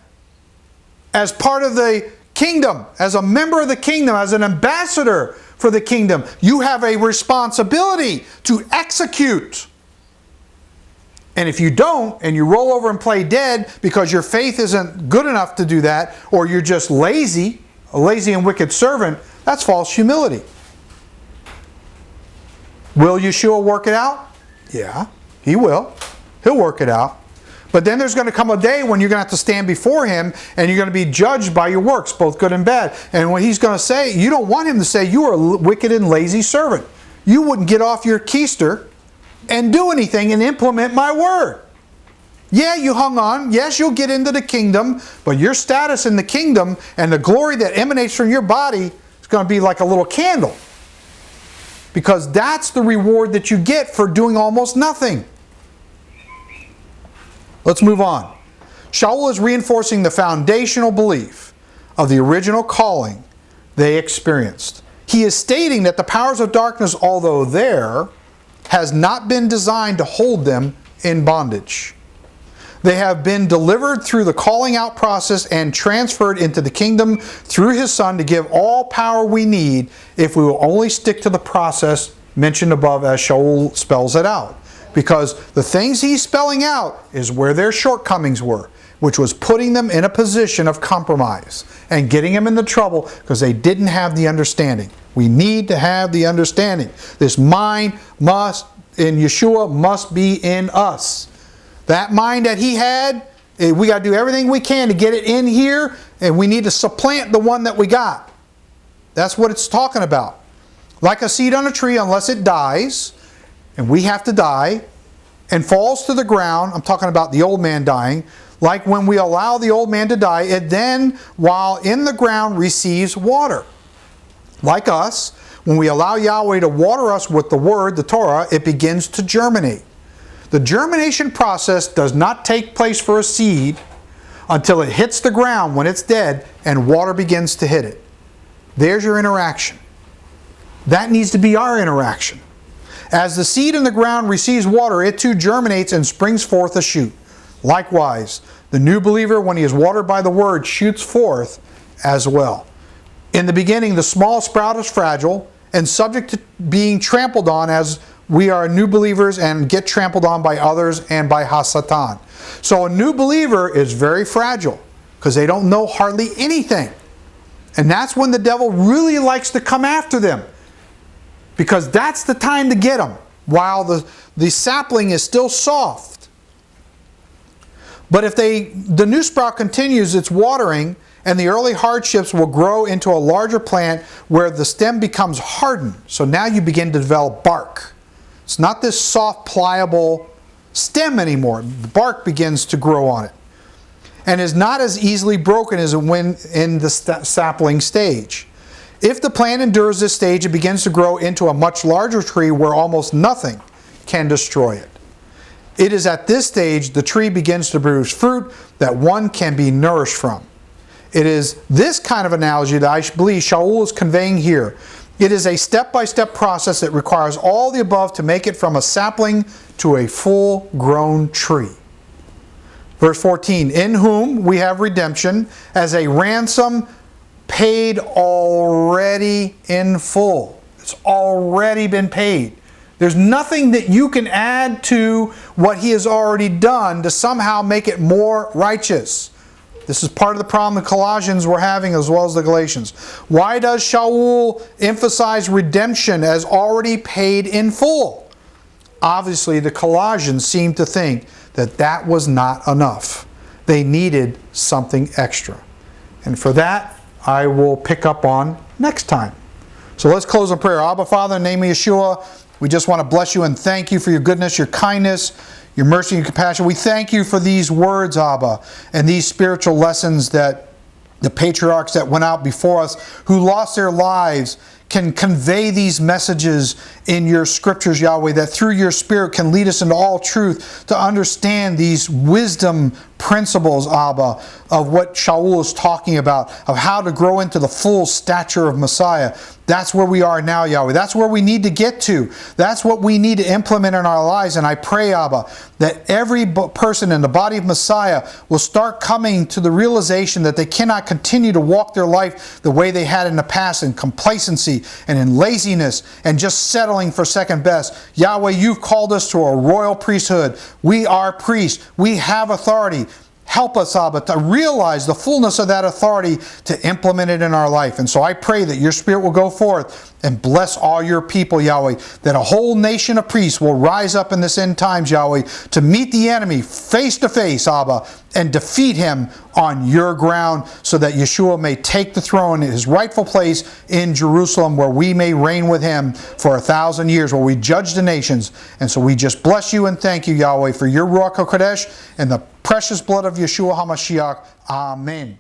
as part of the kingdom, as a member of the kingdom, as an ambassador for the kingdom. You have a responsibility to execute. And if you don't, and you roll over and play dead because your faith isn't good enough to do that, or you're just lazy, a lazy and wicked servant, that's false humility. Will Yeshua work it out? Yeah, He will. He'll work it out. But then there's going to come a day when you're going to have to stand before Him and you're going to be judged by your works, both good and bad. And when He's going to say, you don't want Him to say, you are a wicked and lazy servant. You wouldn't get off your keister and do anything and implement my word. Yeah, you hung on. Yes, you'll get into the kingdom, but your status in the kingdom and the glory that emanates from your body is going to be like a little candle. Because that's the reward that you get for doing almost nothing. Let's move on. Shaul is reinforcing the foundational belief of the original calling they experienced. He is stating that the powers of darkness, although there, has not been designed to hold them in bondage. They have been delivered through the calling out process and transferred into the kingdom through His Son to give all power we need if we will only stick to the process mentioned above as Shaul spells it out. Because the things he's spelling out is where their shortcomings were, which was putting them in a position of compromise and getting them into trouble because they didn't have the understanding. We need to have the understanding. This mind must, in Yeshua, must be in us. That mind that He had, we got to do everything we can to get it in here, and we need to supplant the one that we got. That's what it's talking about. Like a seed on a tree, unless it dies, and we have to die, and falls to the ground, I'm talking about the old man dying, like when we allow the old man to die, it then, while in the ground, receives water. Like us, when we allow Yahweh to water us with the Word, the Torah, it begins to germinate. The germination process does not take place for a seed until it hits the ground when it's dead and water begins to hit it. There's your interaction. That needs to be our interaction. As the seed in the ground receives water, it too germinates and springs forth a shoot. Likewise, the new believer, when he is watered by the Word, shoots forth as well. In the beginning, the small sprout is fragile and subject to being trampled on as we are new believers and get trampled on by others and by Hasatan. So a new believer is very fragile because they don't know hardly anything. And that's when the devil really likes to come after them, because that's the time to get them while the sapling is still soft. But if the new sprout continues its watering, and the early hardships will grow into a larger plant where the stem becomes hardened. So now you begin to develop bark. It's not this soft, pliable stem anymore. The bark begins to grow on it, and is not as easily broken as when in the sapling stage. If the plant endures this stage, it begins to grow into a much larger tree where almost nothing can destroy it. It is at this stage the tree begins to produce fruit that one can be nourished from. It is this kind of analogy that I believe Shaul is conveying here. It is a step-by-step process that requires all the above to make it from a sapling to a full-grown tree. Verse 14, in whom we have redemption as a ransom paid already in full. It's already been paid. There's nothing that you can add to what He has already done to somehow make it more righteous. This is part of the problem the Colossians were having as well as the Galatians. Why does Shaul emphasize redemption as already paid in full? Obviously, the Colossians seemed to think that that was not enough. They needed something extra. And for that, I will pick up on next time. So let's close in prayer. Abba, Father, in the name of Yeshua, we just want to bless you and thank you for your goodness, your kindness, your mercy and compassion. We thank you for these words, Abba, and these spiritual lessons that the patriarchs that went out before us, who lost their lives, can convey these messages in your scriptures, Yahweh, that through your Spirit can lead us into all truth to understand these wisdom principles, Abba, of what Shaul is talking about, of how to grow into the full stature of Messiah. That's where we are now, Yahweh. That's where we need to get to. That's what we need to implement in our lives. And I pray, Abba, that every person in the body of Messiah will start coming to the realization that they cannot continue to walk their life the way they had in the past, in complacency and in laziness and just settling for second best. Yahweh, you've called us to a royal priesthood. We are priests. We have authority. Help us, Abba, to realize the fullness of that authority to implement it in our life. And so I pray that your Spirit will go forth and bless all your people, Yahweh, that a whole nation of priests will rise up in this end times, Yahweh, to meet the enemy face to face, Abba, and defeat him on your ground so that Yeshua may take the throne in his rightful place in Jerusalem, where we may reign with him for 1,000 years, where we judge the nations. And so we just bless you and thank you, Yahweh, for your Ruach HaKodesh and the precious blood of Yeshua HaMashiach. Amen.